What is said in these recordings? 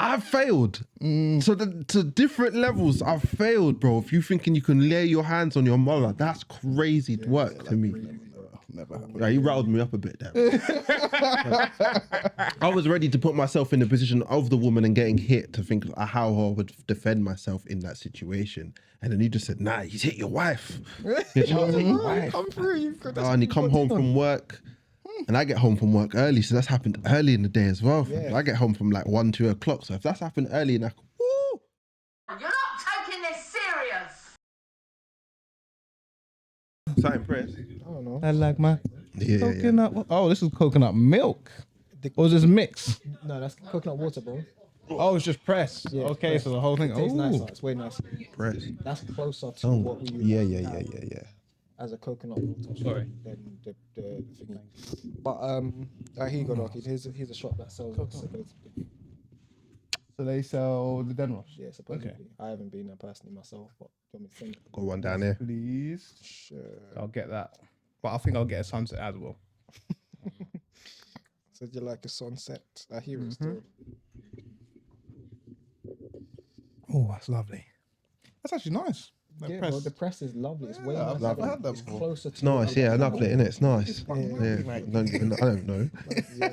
I've failed. So to different levels, I've failed, bro. If you thinking you can lay your hands on your mother, that's crazy work to me. Never happened. Yeah, you riled me up a bit there. I was ready to put myself in the position of the woman and getting hit to think how I would defend myself in that situation. And then he just said, nah, he's hit your wife. Come through. And he come home from work. And I get home from work early, so that's happened early in the day as well. Yeah. I get home from like 1, 2 o'clock. So if that's happened early, and woo! You're not taking this serious. Sign press. I don't know. I like my Yeah. coconut. Oh, this is coconut milk. Or is this mix? No, that's coconut water, bro. Oh, it's just press. Yeah, okay, press. so the whole thing. It tastes Ooh. nicer. It's way nicer. Press. That's closer to Oh, what we would yeah. as a coconut water. Sorry. Than the thingy. But here you go, Darky. Here's a shop that sells it. Supposedly. So they sell the Denros. Yeah, supposedly. I haven't been there personally myself, but do you want me to send it? Got one down there. Please. Sure. I'll get that. But I think I'll get a sunset as well. Said you like a sunset. I hear it still. Oh, that's lovely. That's actually nice. That Yeah, press. bro, the press is lovely. It's way Yeah, nicer. I've never had that It's before. closer to It's nice, yeah, I love it, innit? It's nice. Yeah. Yeah. I don't know.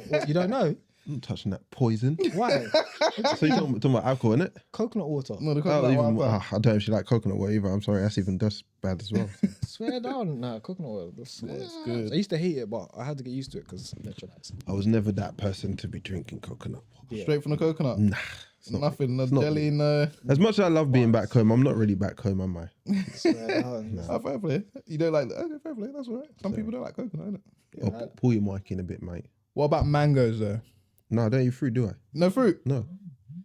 What, you don't know? I'm not touching that poison. Why? So you're talking about alcohol, innit? Coconut water. No, the Oh, coconut even, water. I don't actually like coconut water either. I'm sorry, that's bad as well. Swear down. Nah, coconut oil. That's good. I used to hate it, but I had to get used to it because electrolytes. I was never that person to be drinking coconut water. Straight from the coconut. Nah. It's not, Nothing. No not jelly, no. as much as I love being back home, I'm not really back home, am I? Swear down. Oh, fair play. You don't like that? Okay, fair play. That's all right. Some people don't like coconut, innit? Oh, pull your mic in a bit, mate. What about mangoes, though? No, I don't eat fruit, do I? No fruit? No.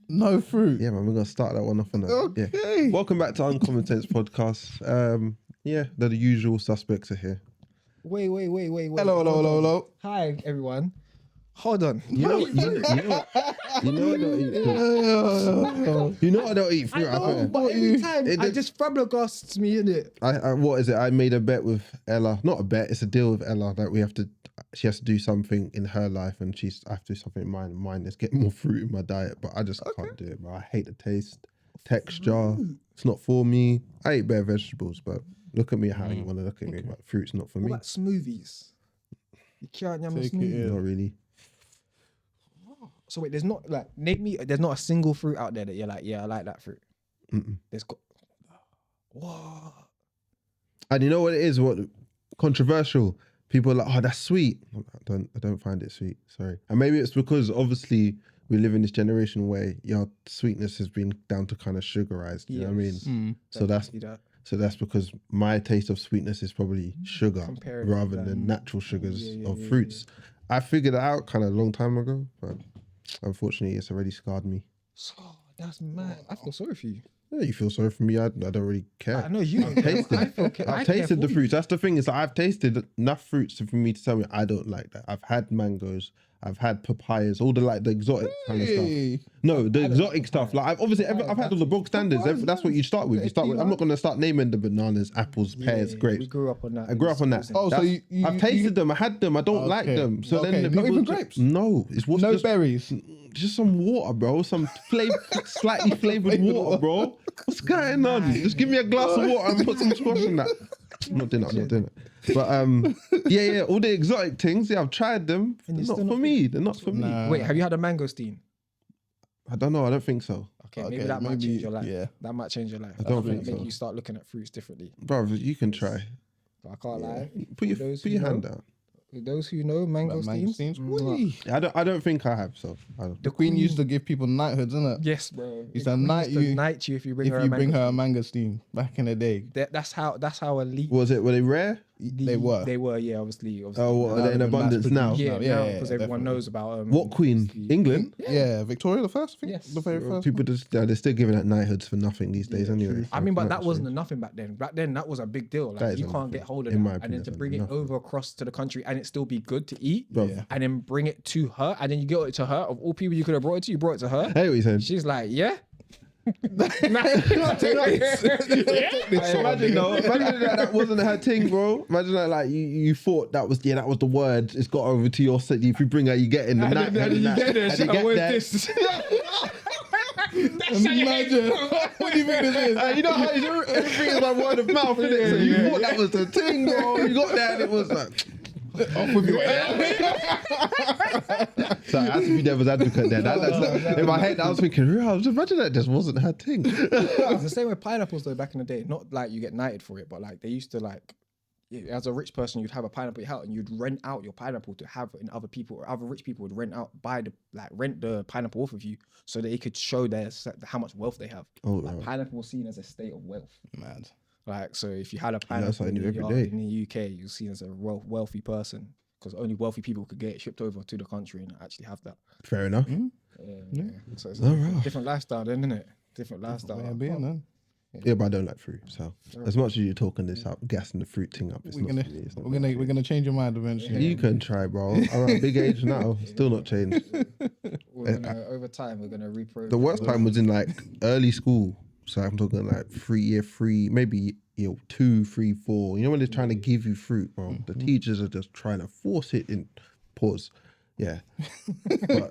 No fruit? Yeah, man, we're going to start that one off on that. Okay. Yeah. Welcome back to Uncommon Sense Podcast. Yeah, the usual suspects are here. Wait. Hello. Hi, everyone. Hold on. You know I don't eat fruit. You know I don't eat fruit. Oh, but every time It I did- just flabbergasts me in it. I what is it? I made a bet with Ella. Not a bet. It's a deal with Ella that we have to. She has to do something in her life, and I have to do something in mine. Mine is get more fruit in my diet, but I just can't do it. Bro. I hate the taste, texture. It's not for me. I eat bare vegetables, but look at me how you want to look at me. But fruit's not for What me. about smoothies? You can't have a Take it smoothie. in. Not really. So wait, there's not like name me. There's not a single fruit out there that you're like, yeah, I like that fruit. Mm-mm. There's got what? And you know what it is? What controversial? People are like, oh, that's sweet. I don't find it sweet. Sorry. And maybe it's because obviously we live in this generation where your sweetness has been down to kind of sugarized. You know what I mean? Mm. So that's because my taste of sweetness is probably sugar Compared rather to than natural sugars Yeah, of fruits. I figured it out kind of a long time ago, but unfortunately, it's already scarred me. So that's mad. I feel sorry for you. Yeah, you feel sorry for me? I don't really care. I know you don't care. tasted. I feel ca- I I've care tasted the for you. fruits. That's the thing is that I've tasted enough fruits for me to tell me I don't like that. I've had mangoes. I've had papayas. All the the exotic kind of Hey. stuff. No, the exotic stuff. Like I've had all the bog standards. That's what you start with. You start with. I'm not gonna start naming the bananas, apples, pears, grapes. We grew up on that. I grew up on that. Oh, so That's- you- I've tasted them. I had them. I don't like Okay. them. So Okay, then the not people even ju- grapes? No, it's what's No just, berries. just some water, bro. Some slightly flavored water, bro. What's going on? Just give me a glass of water and put some squash in that. I'm not doing it. But yeah, all the exotic things. Yeah, I've tried them. And They're you're not still for not me. They're not for me. Nah. Wait, have you had a mangosteen? I don't know. I don't think so, Okay, Okay, maybe that might maybe- change your life. yeah. That might change your life. I don't That might think make so. you start looking at fruits differently. bro. You can try. But I can't lie. Put your For those put who your hand know- down. Those who know mangosteens. Mangosteens. mwah. Whee. I don't think I have. So I don't. The queen used to give people knighthoods, innit? Yes, bro. Used The to queen knight used to you knight you if you bring If her you a bring her a mangosteen. mangosteen back in the day, That's how elite Was it? Were they rare? they were. They were, yeah, obviously. Oh, what, are they in they've been abundance now? mass-produced. Yeah, No, yeah, because yeah, everyone definitely. knows about What queen? obviously- England? Yeah, Victoria the first, I think. Yes. The very first. People just they're still giving out knighthoods for nothing these days anyway. I mean, but that Right, wasn't so- nothing back then. Back then, that was a big deal. That Like is you a can't nothing. get hold of In that, my and then opinion, to that's bring it nothing. over across to the country and it still be good to eat, Bro. Yeah. and then bring it to her, and then you get it to her. Of all people you could have brought it to, you brought it to her. Hey, what you saying? She's like, yeah. Imagine that wasn't her thing, bro. Imagine that like you thought that was the word. It's got over to your city. If you bring her, you get in the night. And then you get there, and she's you like, get where's there. this? Imagine. What do you think this is? You know how everything is like word of mouth, innit? So you thought that was the thing, bro. You got there and it was like... Off with you. So I had to be devil's advocate there. In my head, I was thinking, I was imagine that just wasn't her thing. It's the same with pineapples though. Back in the day, not like you get knighted for it, but like they used to like, as a rich person, you'd have a pineapple out and you'd rent out your pineapple to have in other people, or other rich people would rent the pineapple off of you so that they could show how much wealth they have. Pineapple was seen as a state of wealth. Mad. Like, so if you had a pineapple that's what I knew every day. in the UK, you're seen as a wealthy person because only wealthy people could get it shipped over to the country and actually have that. Fair enough. Yeah. So it's a different lifestyle then, isn't it? Different lifestyle. Way of being, man. Yeah, but I don't like fruit. So as much as you're talking this up, gassing the fruit thing up, it's not for me. It's not We're gonna change your mind eventually. You can try, bro. I'm at a big age now, still not changed. Over time, we're gonna reprogram. The worst time was in like early school. So I'm talking like year three, maybe 2, 3, 4. You know when they're trying to give you fruit, bro? The teachers are just trying to force it in. Pause. Yeah. But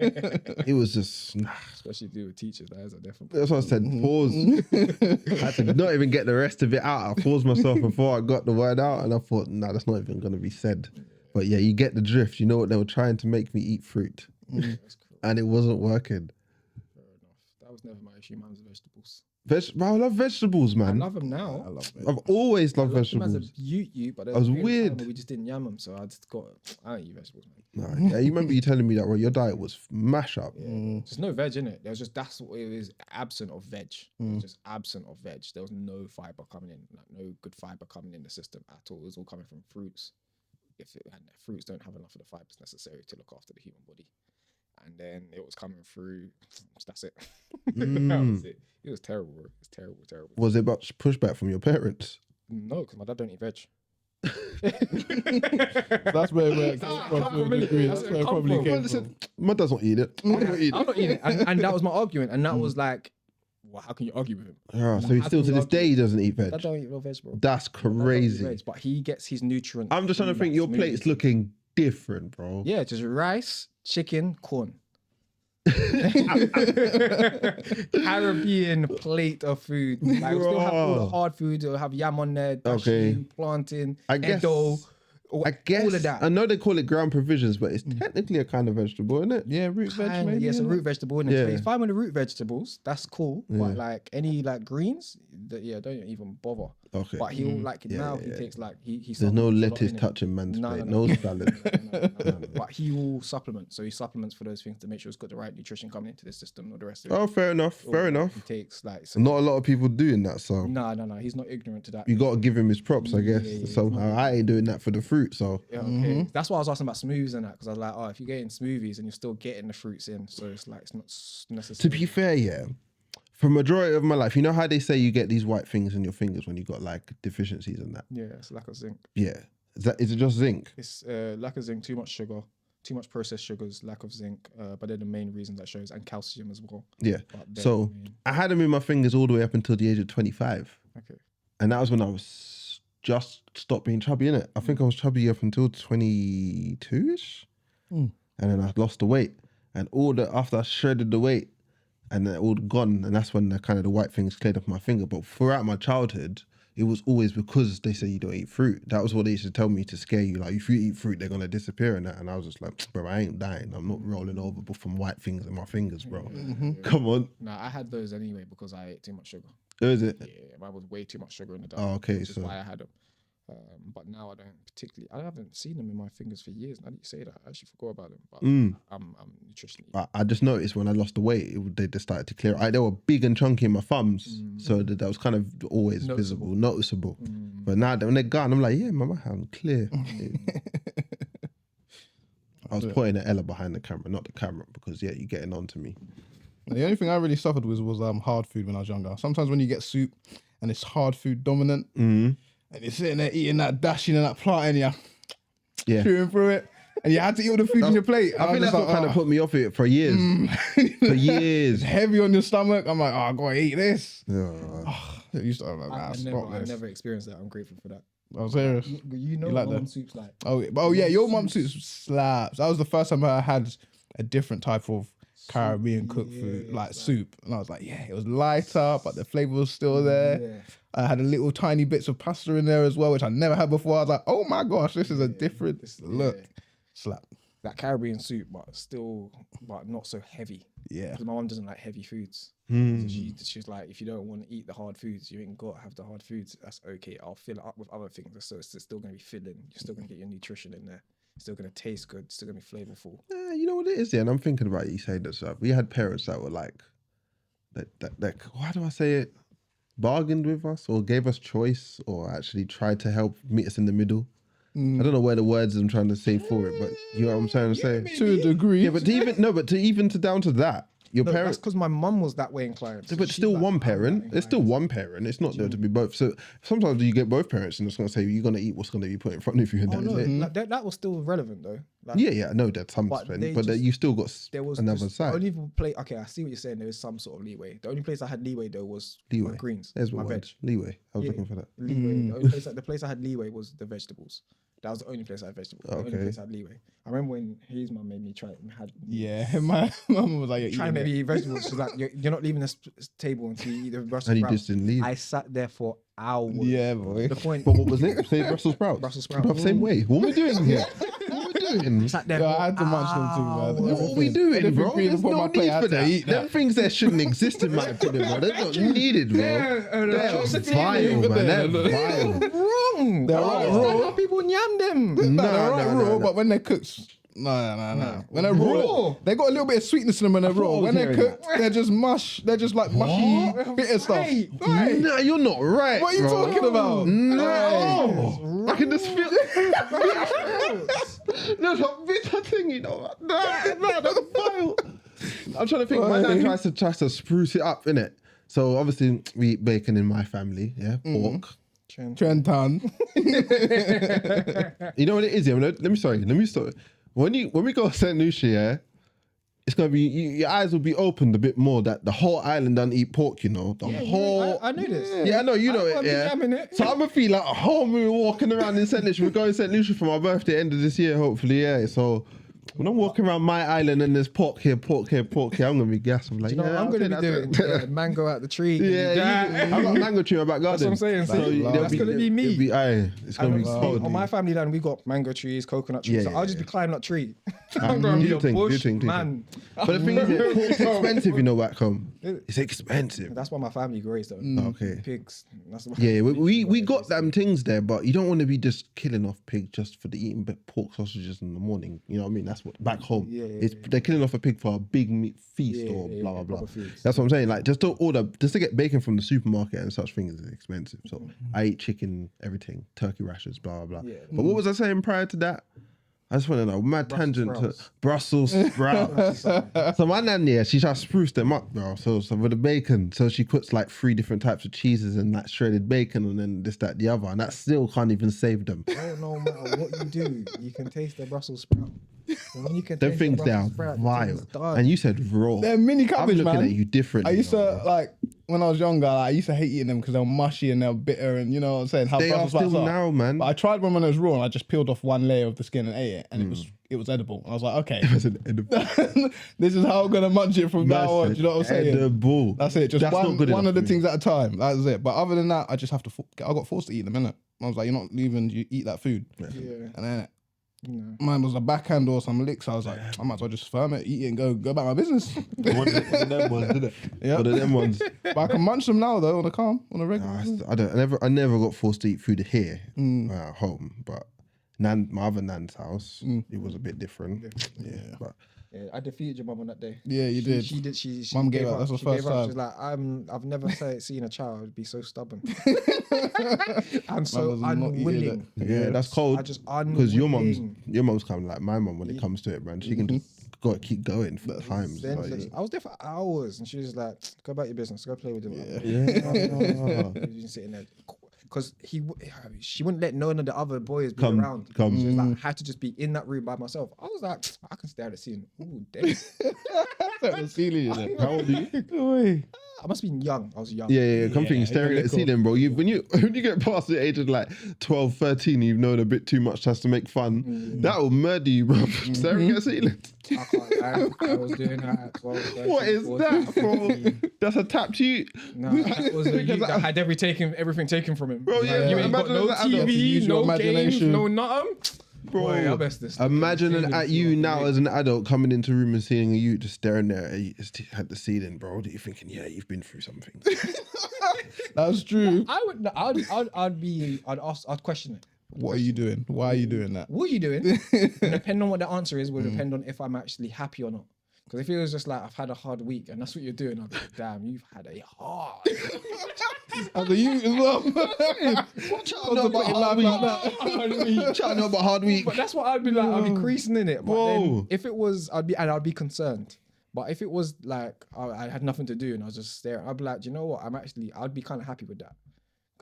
it was just Especially if you with teachers, that is a different. That's what I said. Pause. I had to not even get the rest of it out. I paused myself before I got the word out, and I thought, nah, that's not even going to be said. But yeah, you get the drift. You know what? They were trying to make me eat fruit, and it wasn't working. Fair enough. That was never my issue. Mine was vegetables. Bro, I love vegetables, man. I love them now. I love it. I've always loved Them vegetables. as a you, but I was weird. We just didn't yam them, so I don't eat vegetables, man. Nah, yeah, you remember you telling me that, well, your diet was mash up. There's no veg in it. That's what it was, absent of veg. It was just absent of veg. There was no fiber coming in, like no good fiber coming in the system at all. It was all coming from fruits. And fruits don't have enough of the fibers necessary to look after the human body. And then it was coming through. That's it. That was it. It was terrible, bro. It was terrible. Was it much pushback from your parents? No, because my dad don't eat veg. That's where it probably came from. My dad's not eating it. I'm not eating it. And that was my argument. And that was like, well, how can you argue with him? So he still to this day he doesn't eat veg. Dad don't eat no veg, bro. That's crazy. Veg, but he gets his nutrients. I'm just trying to think. Your plate's looking different, bro. Yeah, just rice, chicken, corn. Caribbean plate of food. Like, we'll still have all the hard food. It'll have yam on there, dasheen, plantain, edo, all of that. I know they call it ground provisions, but it's technically a kind of vegetable, isn't it? Yeah, root veg, maybe. Yeah, it's a root vegetable, isn't it? Yeah. So it's fine with the root vegetables. That's cool. But like any like greens, don't even bother. Okay. But he'll like now he takes like he There's no supplements a lot lettuce in it. touching man's plate. No. No salad. No. But he will supplement. So he supplements for those things to make sure it's got the right nutrition coming into the system, not the rest of it. Oh, fair enough. Fair enough. He takes like Not a lot of people doing that, so No. He's not ignorant to that. you got to give him his props, I guess. Yeah, Somehow I ain't doing that for the fruit, so Yeah, okay. That's why I was asking about smoothies and that, because I was like, oh, if you're getting smoothies and you're still getting the fruits in, so it's like it's not necessary. to be fair, yeah. For majority of my life, you know how they say you get these white things in your fingers when you got like deficiencies and that? Yeah, it's lack of zinc. Yeah. Is it just zinc? It's lack of zinc, too much sugar, too much processed sugars, lack of zinc. But they're the main reasons that shows, and calcium as well. Yeah. But they're So the main- I had them in my fingers all the way up until the age of 25. okay. And that was when I was just stopped being chubby, innit? I think I was chubby up until 22-ish. And then I lost the weight. And after I shredded the weight, and then all gone, and that's when the white things cleared off my finger. But throughout my childhood, it was always because they say you don't eat fruit. That was what they used to tell me to scare you. Like, if you eat fruit, they're gonna disappear and that. And I was just like, bro, I ain't dying. I'm not rolling over from white things in my fingers, bro. Come on. Nah, I had those anyway because I ate too much sugar. Is it? Yeah, mine was way too much sugar in the diet. Oh, okay, Which is so- why I had them. But now I don't particularly. I haven't seen them in my fingers for years. Now that you say that, I actually forgot about them. But I'm nutritionally. I just noticed when I lost the weight, they just started to clear. They were big and chunky in my thumbs, so that was kind of always visible, noticeable. But now when they're gone, I'm like, yeah, my hand clear. I was putting an Ella behind the camera, not the camera, because yeah, you're getting on to me. The only thing I really suffered was hard food when I was younger. Sometimes when you get soup and it's hard food dominant, and you're sitting there eating that dashing and that plantain, Yeah. chewing through it, and you had to eat all the food in your plate. I think that's what kind of put me off it for years. For years. It's heavy on your stomach. I'm like, I gotta eat this. Yeah. It used to, I'm like, I've never experienced that. I'm grateful for that. I was serious. You know, You like mum that? soup's like. Oh yeah, your mum soup slaps. That was the first time I had a different type of Caribbean cooked food, like soup. And I was like, yeah, it was lighter, but the flavor was still there. Yeah. I had a little tiny bits of pasta in there as well, which I never had before. I was like, oh my gosh, this is a different look. Slap. That Caribbean soup, but not so heavy. Yeah. Because my mum doesn't like heavy foods. So she's like, if you don't want to eat the hard foods, you ain't got to have the hard foods. That's okay. I'll fill it up with other things. So it's still going to be filling. You're still going to get your nutrition in there. It's still going to taste good. It's still going to be flavorful. Yeah, you know what it is, yeah. And I'm thinking about you saying that stuff. We had parents that were like, that. Why do I say it? Bargained with us, or gave us choice, or actually tried to help meet us in the middle. I don't know where the words I'm trying to say for it, but you know what I'm trying to say. To a degree. Yeah, but to down to that, your No, parents. that's because my mum was that way inclined. So But she's still like, one I'm parent. that It's still inclined. one parent. It's not there to be both. So sometimes you get both parents and it's going to say, you're going to eat what's going to be put in front of you. And Oh, no, that's it. like, that was still relevant though. Like, Yeah, I know that some But extent, they but just- you still got there was another just side. only place. Okay, I see what you're saying. There is some sort of leeway. The only place I had leeway though was Leeway. my greens, There's my my veg. word. Leeway. I was Yeah. looking for that. Leeway. The place I had leeway was the vegetables. That was the only place I had vegetables. The only Okay. place I had leeway. I remember when his mum made me try. Yeah, my mum was like, you're Trying to eating make it. me eat vegetables. She's like, you're not leaving this table until you eat the Brussels And he sprouts. just didn't leave. I sat there for hours. Yeah, boy. The point. But what was it? Say Brussels sprouts. Brussels sprouts. Bruv, same way. What are we doing here? What are we doing? Sat there Yeah, for I had to munch them too, man. hours. What are we doing, Anything bro? green There's upon no my plate, I need had for to that. eat that. Them things there shouldn't exist in my opinion, bro. They're not needed, bro. They're vile, man. They're vile. Wrong. They're Why raw. people yam them. They're No, right no, raw, no. but when they're cooked, no. When they're raw, they got a little bit of sweetness in them when they're thought I raw. was When they're hearing cooked, they're just mush. They're just like mushy, bitter stuff. Right. No, you're not right. What are you bro. talking about? No, I can just feel. No, that bitter thing, you know. No, that's vile. I'm trying to think. My dad tries to spruce it up, innit? So obviously we eat bacon in my family, yeah, pork. Trenton. You know what it is, yeah. Let me start. When we go to St. Lucia, yeah, it's gonna be your eyes will be opened a bit more that the whole island don't eat pork, you know. The whole. I know this. Yeah, I know you know I'm it. Yeah. jamming it. So I'm gonna feel like a whole moon walking around in St. Lucia. We're going to St. Lucia for my birthday, end of this year, hopefully. Yeah. So when I'm walking around my island and there's pork here, I'm gonna be gassed. I'm like, You know, yeah, I'm okay, gonna be that's doing it. mango out the tree. Yeah, I've got a mango tree in my back garden. That's what I'm saying. So See? there'll That's gonna be me. It's gonna be cold. On my family land, we got mango trees, coconut trees. Yeah, so yeah, I'll just be yeah. climbing up tree. I'm gonna do be your a thing, do your bush thing, do your man. But the thing is, yeah, pork's expensive, you know, back home. It's expensive. That's why my family grows though. Okay. Pigs. That's why Yeah, we got them things there, but you don't want to be just killing off pig just for the eating pork sausages in the morning. You know what I mean? That's what back home. They're killing off a pig for a big meat feast or blah blah blah. proper foods. That's what I'm saying. Like just to get bacon from the supermarket and such things is expensive. So I eat chicken, everything, turkey rashers, blah blah blah. Yeah. But what was I saying prior to that? I just want to know, mad tangent to Brussels sprouts. So my nan, yeah, she just spruced them up, bro. So with the bacon, so she puts like 3 different types of cheeses and that shredded bacon and then this, that, the other, and that still can't even save them. Oh, no matter what you do, you can taste the Brussels sprout. And when you can Them taste things the they are Brussels sprout, the vile. thing's done. And you said raw. They're mini I'm cabbage, looking man. at you different. I used to like when I was younger. Like, I used to hate eating them because they were mushy and they were bitter, and you know what I'm saying. How They are Brussels sprouts still now, man. But I tried one when it was raw, and I just peeled off one layer of the skin and ate it, and it was edible. And I was like, okay, this is how I'm gonna munch it from now on. Do you know what I'm saying? Edible. That's it. Just That's not good one enough of the for me. things at a time. That's it. But other than that, I just have to. I got forced to eat them, innit? I was like, you're not leaving. You eat that food, Yeah. and then. Mine was a backhand or some licks. I was like, I might as well just firm it, eat it, and go about my business. One of them ones, didn't it? Yeah. One of them ones. But I can munch them now though on a calm, on a regular. I never got forced to eat food here at home, but my other nan's house, it was a bit different. Yeah, but Yeah, I defeated your mum on that day. Yeah, you did. She did. She Mum gave gave up. That's the She first gave up. time. She was like, I've never seen a child be so stubborn and so was not eating unwilling. yeah, that's cold. I just Because your unwilling. mum's kind of like my mum when it comes to it, man. She can just got to keep going for times. Then Like, I was there for hours, and she was like, "Go about your business. Go play with him." yeah. He was just sitting there because she wouldn't let none of the other boys be Come. around. She was like, I had to just be in that room by myself. I was like, I can stare at the scene. Ooh, damn. The ceiling, is it? How old are you? I must have been young. I was young. Yeah. Come thinking, staring at the ceiling, bro. When you get past the age of like 12, 13, you've known a bit too much just to make fun. That will murder you, bro. Staring at the ceiling. I can't lie. I was doing that at 12, 13, What is 14, that, bro? 15. That's a tap to you. No, that was a youth that had everything taken from him. Bro, yeah, you ain't got imagine no as an adult. To use TV, your no games, imagination. no nothing. Bro, Boy, I best this. imagine at you now as an adult coming into a room and seeing you just staring there at the ceiling, bro. You're thinking, yeah, you've been through something. That's true. I'd question it. What are you doing? Why are you doing that? What are you doing? And depending on what the answer is, will depend on if I'm actually happy or not. Because if it was just like, I've had a hard week and that's what you're doing, I'd be like, damn, you've had a hard. As a youth as well. Chatting about hard week. But that's what I'd be like. I'd be creasing in it. But Whoa. then if it was, I'd be concerned. But if it was like I had nothing to do and I was just staring, I'd be like, do you know what? I'd be kind of happy with that.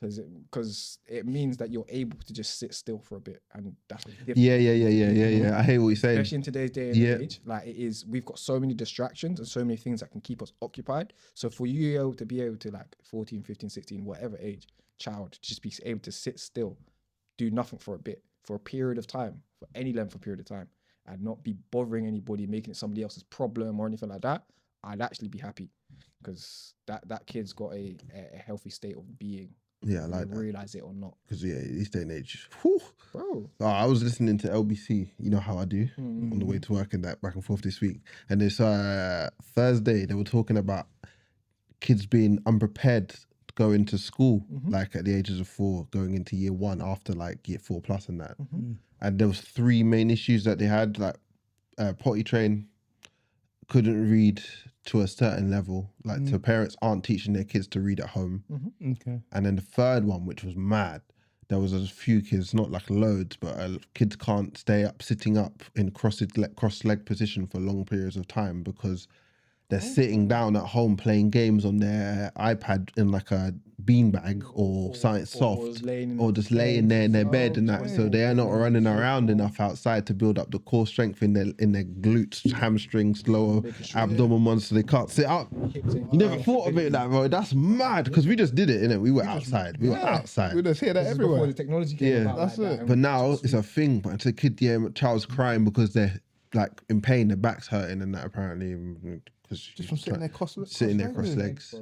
Because it means that you're able to just sit still for a bit, and that's different. Yeah. I hear what you're saying. Especially in today's day and age, like it is, we've got so many distractions and so many things that can keep us occupied. So for you to be able to like 14, 15, 16, whatever age child, just be able to sit still, do nothing for a bit, for a period of time, for any length of period of time, and not be bothering anybody, making it somebody else's problem or anything like that, I'd actually be happy, because that kid's got a healthy state of being. Yeah, I like that. Realize it or not. Because this day and age, whew. Bro. Oh, I was listening to LBC, you know how I do, on the way to work and that back and forth this week. And this Thursday, they were talking about kids being unprepared to go into school, like at the ages of 4, going into year 1 after like year 4 plus and that. And there was 3 main issues that they had, like potty train, couldn't read to a certain level, like so parents aren't teaching their kids to read at home. Okay. And then the third one, which was mad, there was a few kids, not like loads, but kids can't stay up, sitting up in cross leg position for long periods of time because they're sitting down at home playing games on their iPad in like a beanbag or something soft, or just laying there in their bed and that. So they are not running around enough outside to build up the core strength in their glutes, hamstrings, lower abdomen ones, so they can't sit up. You never thought of it like that, bro. That's mad, because we just did it, innit? We were outside. We were outside. We just hear that everywhere. Before the technology came about, that's like it. that. But now it's a thing. But it's a kid, child's crying because they're like in pain, their back's hurting and that apparently. Because Just from sitting there cross legs.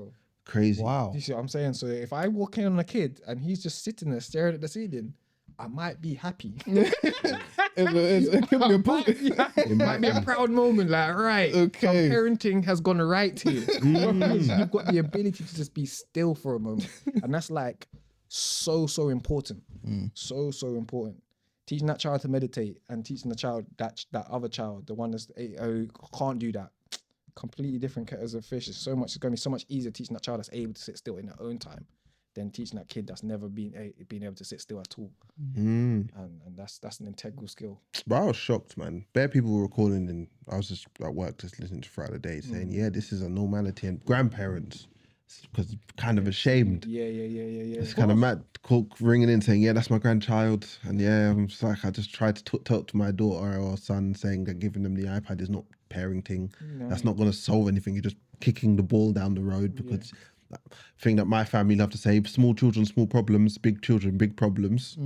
Crazy. Wow. You see what I'm saying? So if I walk in on a kid and he's just sitting there staring at the ceiling, I might be happy. It could be a positive. It might be a proud moment, like, right, Okay. some parenting has gone right here. You've got the ability to just be still for a moment. And that's like so important. So important. Teaching that child to meditate and teaching the child, that other child, the one that's who can't do that, completely different kettles of fish. It's going to be so much easier teaching that child that's able to sit still in their own time than teaching that kid that's never been able to sit still at all. And that's an integral skill. But I was shocked, man. Bare people were calling in. I was just at work just listening to throughout the day saying, yeah, this is a normality. And grandparents, because kind of ashamed. Yeah. It's kind of mad. Ringing in saying, yeah, that's my grandchild. And yeah, I'm just like, I just tried to talk to my daughter or son saying that giving them the iPad is not parenting. That's not going to solve anything. You're just kicking the ball down the road, because the thing that my family love to say, small children, small problems, big children, big problems.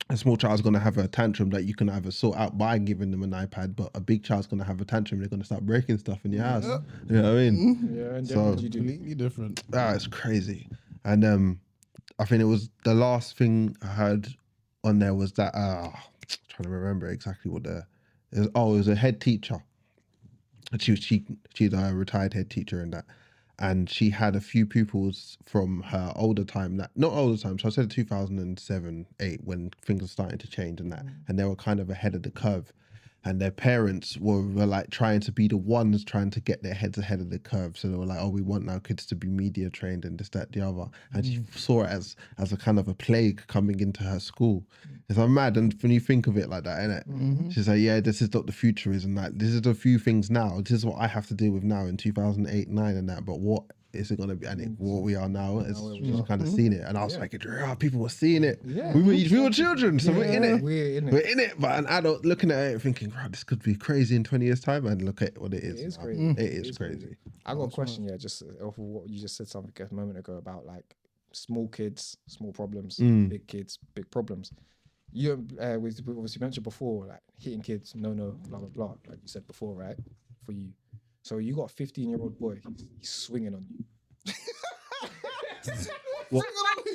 A small child's going to have a tantrum that you can either sort out by giving them an iPad, but a big child's going to have a tantrum. They're going to start breaking stuff in your house. You know what I mean? Yeah, and So- you do. Completely different. It's crazy. And I think it was the last thing I heard on there was that, trying to remember exactly what it was a head teacher. And she's a retired head teacher and that. And she had a few pupils from her older time, not older time, so I said 2007, 8, when things were starting to change and that. And they were kind of ahead of the curve. And their parents were like trying to be the ones trying to get their heads ahead of the curve. So they were like, oh, we want our kids to be media trained and this, that, the other. And she saw it as a kind of a plague coming into her school. It's like mad. And when you think of it like that, innit? She's like, yeah, this is what the future is. And like, this is a few things now. This is what I have to deal with now in 2008, 9 and that. But what is it gonna be? And what we are now is just kind of Mm-hmm. seen it, and I was like, people were seeing it. Yeah. We were children, so we're in it. We're in it. We're in it, but an adult looking at it thinking, "Wow, this could be crazy in 20 years' time." And look at what it is. It is man. crazy. It is crazy. I got a question, just off of what you just said something a moment ago about like small kids, small problems, big kids, big problems. You obviously mentioned before, like hitting kids, no, blah blah blah, like you said before, right? For you, so you got a 15-year-old boy, he's swinging on you. What?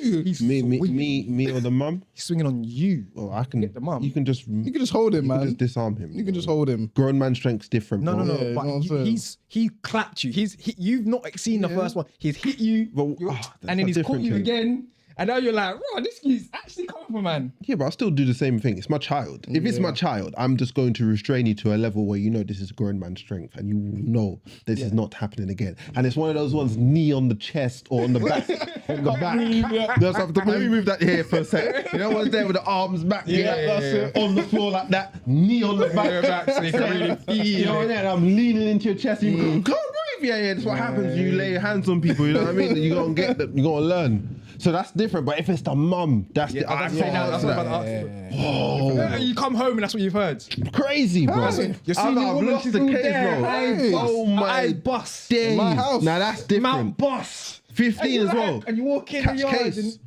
He's Me or the mum? He's swinging on you. Well, I can. Get the mum. You can just hold him, man. just disarm him. You can just hold him. Grown man strength's different. No, bro. no. Yeah, you know what I'm But saying? he clapped you. You've not seen the first one. He's hit you, But, and that's then a he's caught different you thing. again. And now you're like, "Bro, this kid's actually coming for man." Yeah, but I'll still do the same thing. It's my child. If it's my child, I'm just going to restrain you to a level where you know this is grown man strength and you know this is not happening again. And it's one of those ones, knee on the chest or on the back. On the back. Just have to, let me move that here for a sec. You know what's there with the arms back? That's it. On the floor like that. Knee on the back. So you can really feel You know, and then I'm leaning into your chest. You can't breathe. Yeah, that's what happens. You lay your hands on people. You know what I mean? You gotta get them. You gotta learn. So that's different. But if it's the mum, that's the. I'm saying that's what I'm about to ask you. You come home and that's what you've heard. Crazy, bro. You're seeing your woman, lost she's the all case, there. bro. Eyes bust. Oh my Eyes bust. days. In my house. Now that's different. Mount bust. 15 as well. And you walk in Catch the yard case. and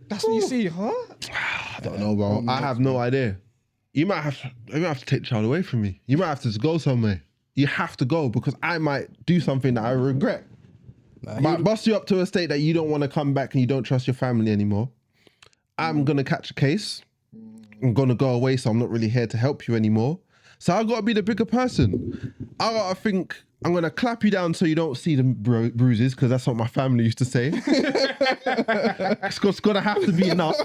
that's what you see, huh? I don't know, bro. I have no idea. You might have to take the child away from me. You might have to just go somewhere. You have to go because I might do something that I regret. Might bust you up to a state that you don't want to come back and you don't trust your family anymore. I'm gonna catch a case. I'm gonna go away, so I'm not really here to help you anymore. So I gotta be the bigger person. I gotta think I'm gonna clap you down so you don't see the bruises, because that's what my family used to say. It's gonna have to be enough.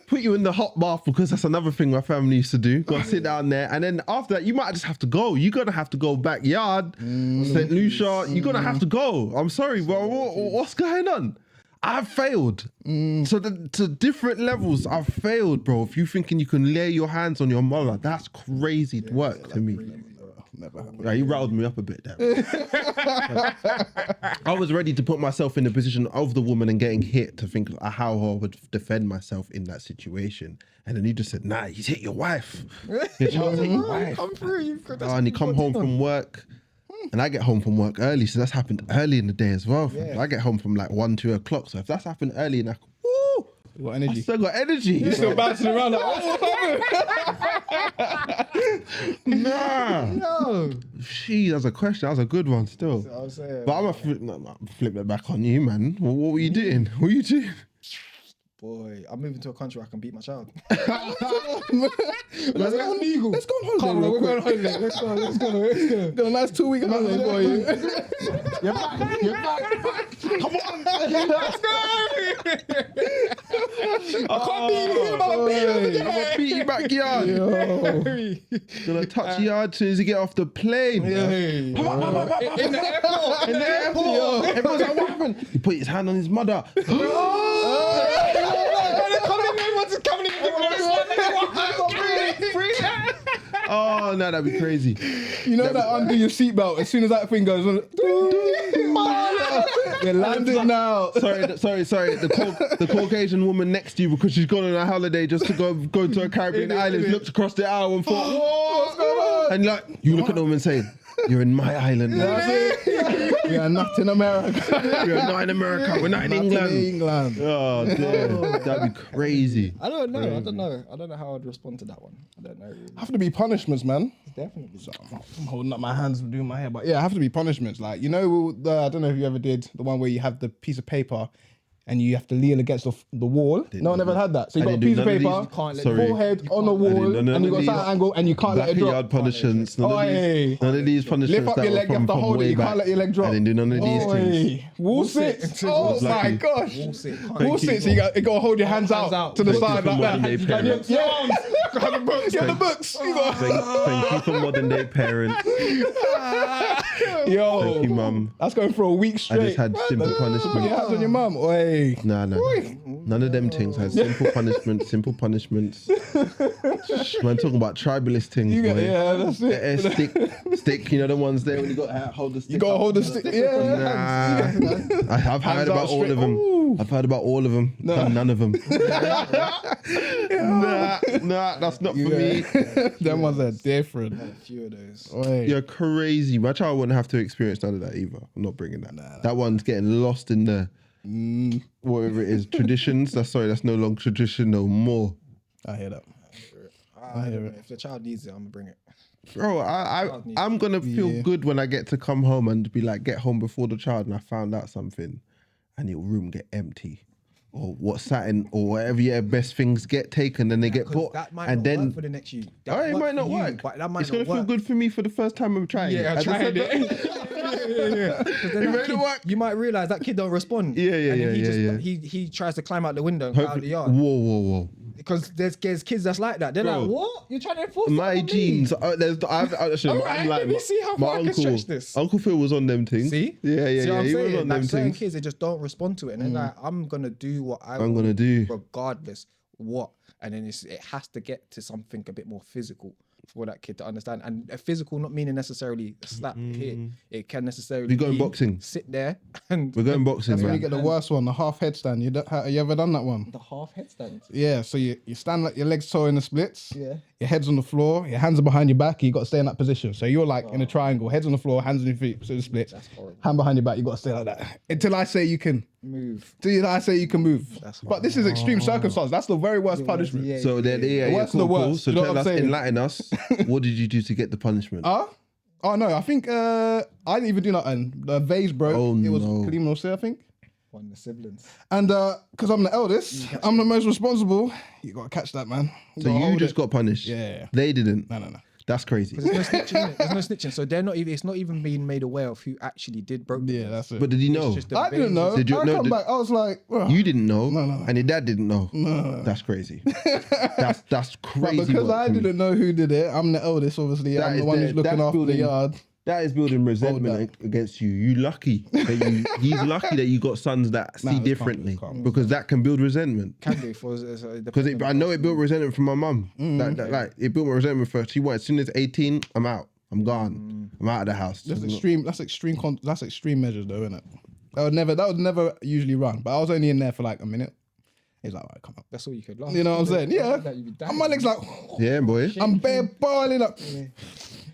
Put you in the hot bath, because that's another thing my family used to do. Gotta sit down there, and then after that, you might just have to go. You're gonna have to go backyard, St. Lucia. You're gonna have to go. I'm sorry, bro. What's going on? I've failed. So to different levels, I've failed, bro. If you thinking you can lay your hands on your mother, that's crazy work to me. Never happened. Yeah, he riled me up a bit there. I was ready to put myself in the position of the woman and getting hit to think how I would defend myself in that situation. And then he just said, "Nah, he's hit your wife. Your child's hit your wife." Come through. And he come home from work. And I get home from work early, so that's happened early in the day as well. I get home from like 1, 2 o'clock. So if that's happened early, and You got I energy. still got energy. You're still bouncing around like, oh, Nah. No. She, that's a question. That was a good one still. I was saying, But I'm gonna flip it back on you, man. What were you doing? What were you doing? boy, I'm moving to a country where I can beat my child. Let's go legal. Let's go on Come holiday. on, we're going on holiday. Let's go. Got a nice 2-week holiday for you. You're back. You're back. Come on. Let's go. I can't beat him. I'm gonna beat you backyard. Gonna touch you hard as soon as you get off the plane. In the airport. In the airport. Everyone's like, what happened? He put his hand on his mother. Oh no, that'd be crazy. You know that undo your seatbelt as soon as that thing goes on. We're landing now. Sorry. The Caucasian woman next to you, because she's gone on a holiday just to go to a Caribbean island, looked across the aisle and thought, "Whoa, what's going on?" And like, you look at them and say, "You're in my island now." We are not in America. We're not in America. We're not in Not England. in England. Oh, damn. That'd be crazy. I don't know. I don't know how I'd respond to that one. I don't know. Really. Have to be punishments, man. Definitely. So I'm holding up my hands and doing my hair, but yeah, have to be punishments. Like, you know, I don't know if you ever did the one where you have the piece of paper and you have to lean against the wall. No one ever had that. So you I got a didn't piece of do none of paper, these. Can't let Sorry. forehead on the wall, none and you got of a certain these angle, and you can't let it drop. Backyard punishments. None of these punishments. Lift up that your were leg, you have to from hold way it, you back. can't let your leg drop. I didn't do none of these things. Wall sit. sit. Oh was my lucky. gosh. Wall sit. Wall sit, so you got to hold your hands out to the Thank you side for like modern that. day And parents. yeah, get the books. Get the books. You got- Thank you for modern day parents. Yo, Thank you, mum. that's going for a week I straight. just had simple Put your punishment. hands on your mum. Oi. Nah. None of them things has simple punishments. Man, talking about tribalist things. You got, boy. yeah, that's it. Stick. You know the ones there when you got to hold the stick. You gotta hold the stick. Yeah. Nah, I've heard about all of them. Ooh. I've heard about all of them. No. None of them. Nah, that's not for me. Them ones are different. A few of those. Oi. You're crazy. My child wouldn't have to experience none of that either. I'm not bringing that. That one's getting lost in the whatever it is traditions. That's no longer tradition no more. I hear that. I hear it. If the child needs it, I'm gonna bring it. Bro, I'm gonna feel good when I get to come home and be like, get home before the child, and I found out something, and your room get empty, or what's satin, or whatever your best things get taken, and they get put, That might and not then work for the next you. it might not work. But that might It's not gonna work. feel good for me for the first time I'm trying. Yeah, it. I tried it. It may not work. You might realize that kid don't respond. Yeah, and then yeah. He tries to climb out the window and go out the yard. Whoa. Because there's kids that's like that. They're Bro, like, what? You're trying to enforce My that on genes. me? Alright, let me see how far I can stretch this. Uncle Phil was on them things. See? Yeah. See what I'm He was saying? on Like them certain things. kids, they just don't respond to it. And they're like, I'm going to do what I'm gonna do. regardless what. And then it has to get to something a bit more physical for that kid to understand. And a physical not meaning necessarily a slap hit. It can necessarily We going be boxing. sit there and We're going boxing, That's when you man. get the worst one, the half headstand. Have you ever done that one? the half headstand. Yeah, so you stand like your legs toe in the splits. Yeah. Your head's on the floor, your hands are behind your back, you got to stay in that position. So you're like in a triangle, heads on the floor, hands on your feet, so the splits. That's horrible. Hand behind your back, you got to stay like that. Until I say you can. Move. Till I say you can move. That's But this is extreme circumstance. That's the very worst punishment. Yeah. So then, worse than the cool. worst, So you know tell what I'm us, saying? enlighten us. What did you do to get the punishment? Oh no, I think I didn't even do nothing. The vase broke. Oh, it was no. Kalim Nosir, I think. One of the siblings. And because I'm the eldest, I'm the most responsible. You gotta catch that, man. So you just got punished. Yeah. They didn't. No. That's crazy. There's no snitching. There's no snitching. So they're not even. It's not even being made aware of who actually did broke. the Yeah, vase. that's it. But did he know? It's just the I didn't vase. know. Did you- I no, come did- back, I was like, "Ugh." You didn't know, No. and your dad didn't know. No. That's crazy. That's But crazy. because work I to me. didn't know who did it, I'm the eldest, obviously. That I'm is the one who's looking that's after the building- yard. That is building resentment against you. You lucky that he's lucky that you got sons that see it's calm, differently, it's calm. because that can build resentment. Can do for Because I know it built resentment from my mum. Like it built my resentment first. She wanted, as soon as 18, I'm out. I'm gone. I'm out of the house. That's extreme. That's extreme measures, though, isn't it? That would never usually run. But I was only in there for like a minute. He's like, all right, come on. That's all you could last. You know what I'm saying? Yeah. That you'd be And dying. my legs like, Yeah, boy. I'm bare boiling up.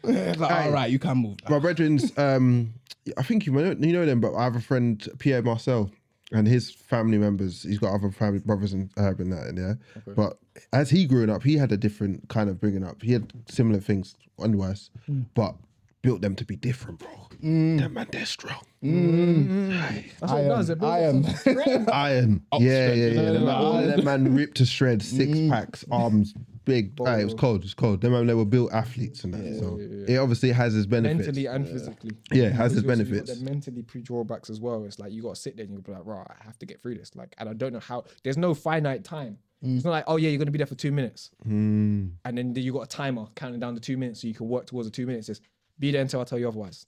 It's like, all right, you can move. My brethren's, I think you know them, but I have a friend, Pierre Marcel, and his family members. He's got other family brothers and that, yeah. But as he grew up, he had a different kind of bringing up. He had similar things and worse, but built them to be different, bro. Them man, they're strong. That's what it does. It builds up some strength. Iron. Yeah. Them man, all of them man ripped to shreds, 6 packs, arms big. It was cold. It's cold. Them man, they were built athletes and that. So it obviously has its benefits. Mentally and physically. Yeah, it has its Because you also benefits. got the mentally pre-drawbacks as well. It's like you got to sit there and you'll be like, right, I have to get through this. Like, and I don't know how. There's no finite time. It's not like, oh yeah, you're gonna be there for 2 minutes, and then you got a timer counting down to 2 minutes, so you can work towards the 2 minutes. It's be there until I tell you otherwise.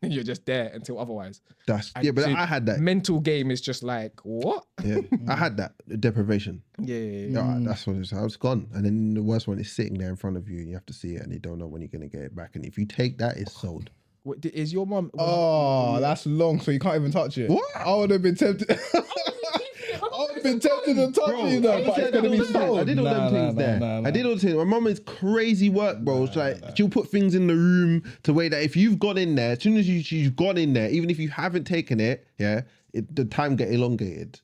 And you're just there until otherwise. But So I had that. mental game is just like what? Yeah, I had that deprivation. Yeah. Yeah, that's what it is. I was gone. And then the worst one is sitting there in front of you and you have to see it and you don't know when you're going to get it back. And if you take that, it's sold. What, is your mom? Oh, that's long, so you can't even touch it. What? I would have been tempted. I would have been tempted to touch it, but it's gonna be sold. I did all them things there. Nah. I did all the things. My mum is crazy work, bro. It's like she'll put things in the room to way that if you've gone in there, as soon as you've gone in there, even if you haven't taken it, the time get elongated.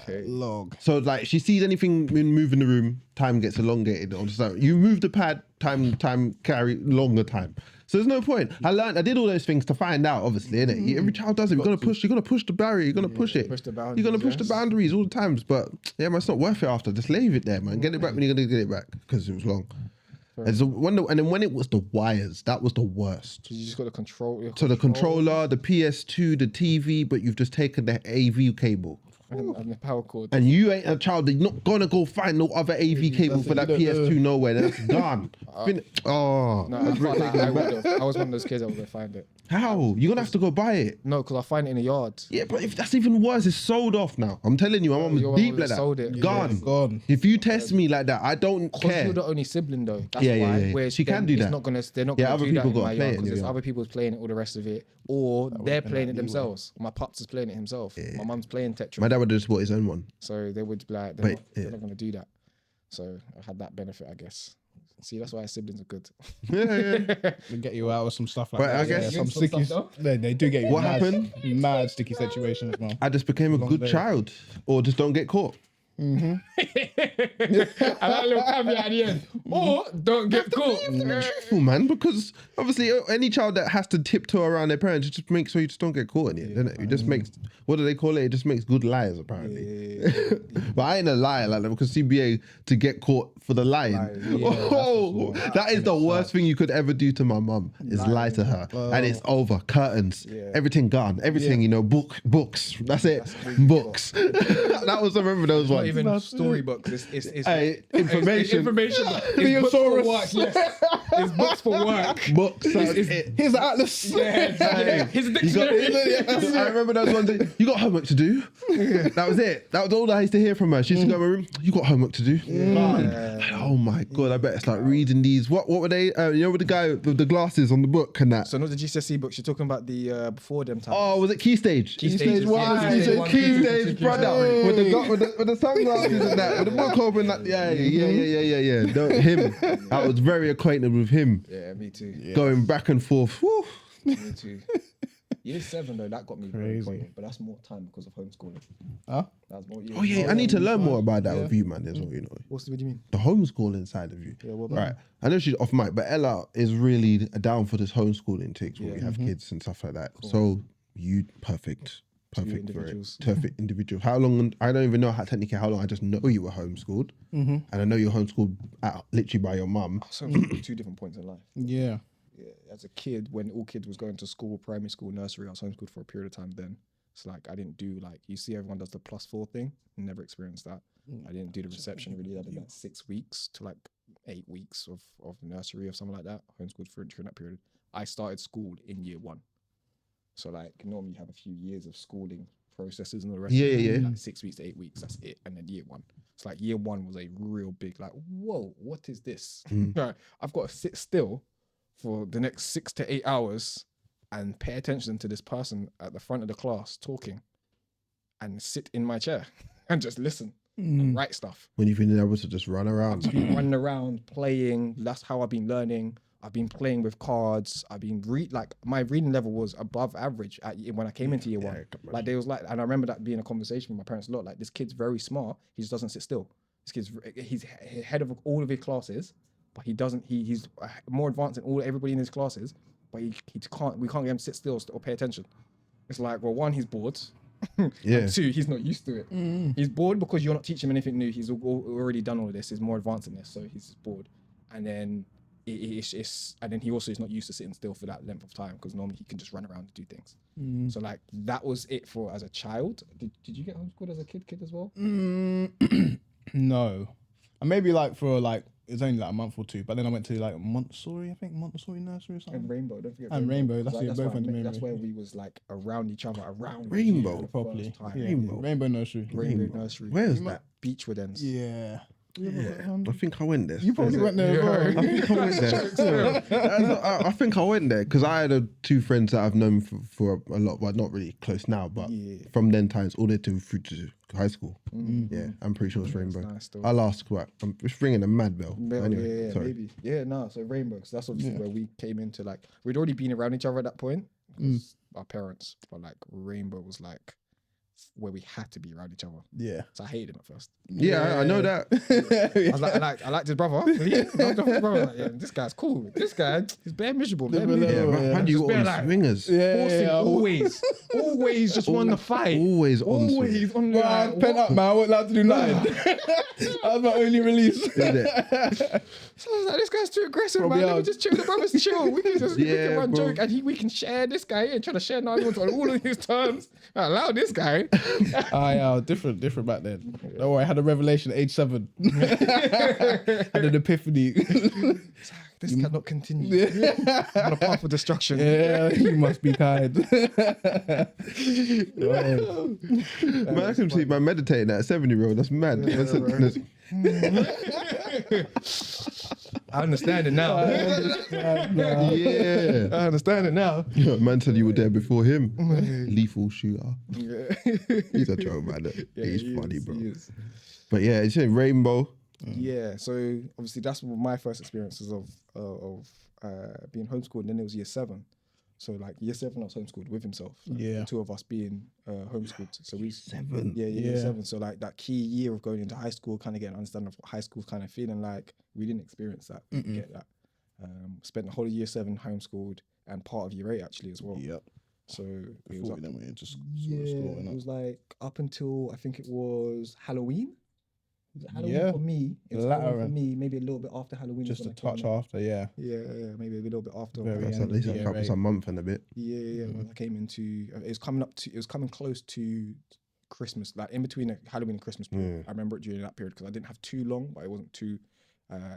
Okay. Log. So like she sees anything move in the room, time gets elongated. Or so you move the pad, time carry longer time. So there's no point. I did all those things to find out, obviously, innit? Every child does it. You're gonna push the barrier, you're gonna push it. Push the You're gonna boundaries, push the yes. boundaries all the times. But yeah, man, it's not worth it after. Just leave it there, man. Get it back when you're gonna get it back. Because it was long. And so and then when it was the wires, that was the worst. So you just got to control. So the controller, the PS2, the TV, but you've just taken the AV cable. and the power cord. And you ain't a child. You're not gonna go find no other AV cable for that PS2 nowhere. That's gone. Oh, No, I would have. I was one of those kids that was gonna find it. how? You're gonna have to go buy it. No, because I find it in the yard. Yeah, but if that's even worse, it's sold off now. I'm telling you, my mum Your was mum deep like that. sold it. Gone. Gone. If you test me like that, I don't Because care. you're the only sibling though. That's Yeah, yeah, why. yeah. Where She can then do it's that. Not gonna, they're not Yeah, gonna other do that people in gotta my play yard it in because your there's yard. other people's playing it, all the rest of it, or they're been playing that it leeway. themselves. My pops is playing it himself. My mum's playing Tetris. My dad would have just bought his own one. So they would be like, But, they're not gonna do that. So I had that benefit, I guess. See, that's why siblings are good. They get you out of some stuff like But that. I guess- some Some sticky. stuff, They do get you. What mad, happened? Mad sticky situations, man. I just became a Long good day. child, or just don't get caught. And that little caveat at the end. Or don't get caught. Truthful, man, because obviously any child that has to tiptoe around their parents, just make sure you just don't get caught in it, doesn't it? It just makes, what do they call it? It just makes good liars, apparently. But I ain't a liar like that, because CBA to get caught for the lying. That is the worst thing you could ever do to my mum, is lie to her. And it's over, curtains, everything gone, everything, you know, books, that's it, books. That was, I remember those Not ones. even storybooks. It's Hey, information. information. It's books for work. Yes. It's books for work. Books, that's it. Here's the atlas. Hey, His you got, dictionary. I remember those ones. You got homework to do. That was it. That was all I used to hear from her. She used to go in my room. You got homework to do. Oh my god! I bet it's like reading these. What were they? You know, with the guy with the glasses on the book and that. So not the GCSE books. You're talking about the before them time. Oh, was it Key Stage? Key Stage one, yeah, Key yeah, Stage one, Key two, Stage, three, brother, four. with the sunglasses and that, with the book open. That, yeah. No, him. I was very acquainted with him. Yeah, me too. Going back and forth. Woo. Me too. Year 7 though, that got me very Crazy. acquainted, but that's more time because of homeschooling. Huh? That's more. Oh yeah, I need to learn more about that with you, man. As well, you know. What do you mean? The homeschooling side of you. Yeah, what about Right. I know she's off mic, but Ella is really down for this homeschooling takes when we have kids and stuff like that. So you perfect for it. individuals. Perfect individual. How long? I don't even know technically how long. I just know you were homeschooled, and I know you're homeschooled literally by your mum. So two different points in life. Yeah. Yeah, as a kid, when all kids was going to school, primary school, nursery, I was homeschooled for a period of time then. It's like I didn't do like, you see everyone does the +4 thing. Never experienced that. I didn't do the reception really. I did like 6 weeks to like 8 weeks of nursery or something like that. Homeschooled during that period. I started school in year 1. So like normally you have a few years of schooling processes and all the rest. Yeah, of it. yeah. Like 6 weeks to 8 weeks, that's it. And then year 1. It's like year 1 was a real big like, whoa, what is this? Like, I've got to sit still for the next 6 to 8 hours and pay attention to this person at the front of the class talking and sit in my chair and just listen and write stuff. When you've been able to just run around. Been running around, playing. That's how I've been learning. I've been playing with cards. I've been like my reading level was above average when I came into year 1. Like they was like, and I remember that being a conversation with my parents a lot. Like this kid's very smart. He just doesn't sit still. This kid's he's head of all of his classes, but he doesn't. He's more advanced than everybody in his classes, but he can't. We can't get him to sit still or pay attention. It's like, well, 1, he's bored. Yeah. And 2, he's not used to it. He's bored because you're not teaching him anything new. He's already done all of this. He's more advanced in this, so he's bored. And then and then he also is not used to sitting still for that length of time because normally he can just run around and do things. So like that was it for as a child. Did you get homeschooled as a kid as well? No. And maybe like for like, it's only like a month or 2, but then I went to like Montessori, I think, Montessori nursery or something. And Rainbow, don't forget. And Rainbow, that's Like, it, both why under that's Rainbow. where we was like around each other, around Rainbow? for the Properly. first time. Yeah. Rainbow. Rainbow nursery. Rainbow nursery. Where is that? Beechwood ends. Yeah. I think I went there. You probably went there as well. I think I went there. I think I went there because I had 2 friends that I've known for a lot, but not really close now, but from then times all the way through to high school. Yeah, I'm pretty sure it's Rainbow. nice though. I'll ask what. I'm just ringing a mad bell. Anyway, yeah, sorry. maybe. Yeah, no. So Rainbow, because that's obviously where we came into like we'd already been around each other at that point, 'cause our parents, but like Rainbow was like where we had to be around each other. Yeah. So I hated him at first. Yeah, I know that. I was like, I liked his brother. Like, yeah, this guy's cool. This guy, he's bare miserable. Bare miserable. Yeah, man, you got all the like- swingers. Yeah. Forcing always. always just won the fight. Always on. Always on the Bro, I was pent up, man. I wasn't allowed to do nothing. That was my only release. So I was like, this guy's too aggressive, Probably man. Let me out. just chill. The brothers chill. We can just we Yeah, can run bro. joke and we can share this guy and try to share nonsense on all of his terms. I allow this guy. Different back then. Don't worry, I had a revelation at age 7. Had an epiphany. This cannot continue. I'm on a path of destruction. Yeah, you must be kind. Man, I can see man meditating at a 7-year-old. That's mad. I understand it now. Yeah. I understand it now. Man said you were there before him. Lethal shooter. He's a joke, man. He's funny, bro. But yeah, it's a rainbow. Yeah, so obviously that's my first experiences of being homeschooled. And then it was year 7. So like year 7, I was homeschooled with himself. Yeah. The 2 of us being homeschooled. So we 7. year 7. So like that key year of going into high school, kind of getting an understanding of what high school's kind of feeling like. We didn't experience that. We didn't get that. Spent the whole of year 7 homeschooled and part of year 8 actually as well. Yep. So it Before was we then went into school. it was like up until I think it was Halloween. Was it Halloween Yeah. for me? It was The latter Halloween for end. me, maybe a little bit after Halloween. Just is a when I came touch in. after, yeah. Yeah, maybe a little bit after. Very That's end at least of a year couple, 8. a month and a bit. Yeah. When I came into, it was coming close to Christmas, like in between Halloween and Christmas period. I remember it during that period because I didn't have too long, but it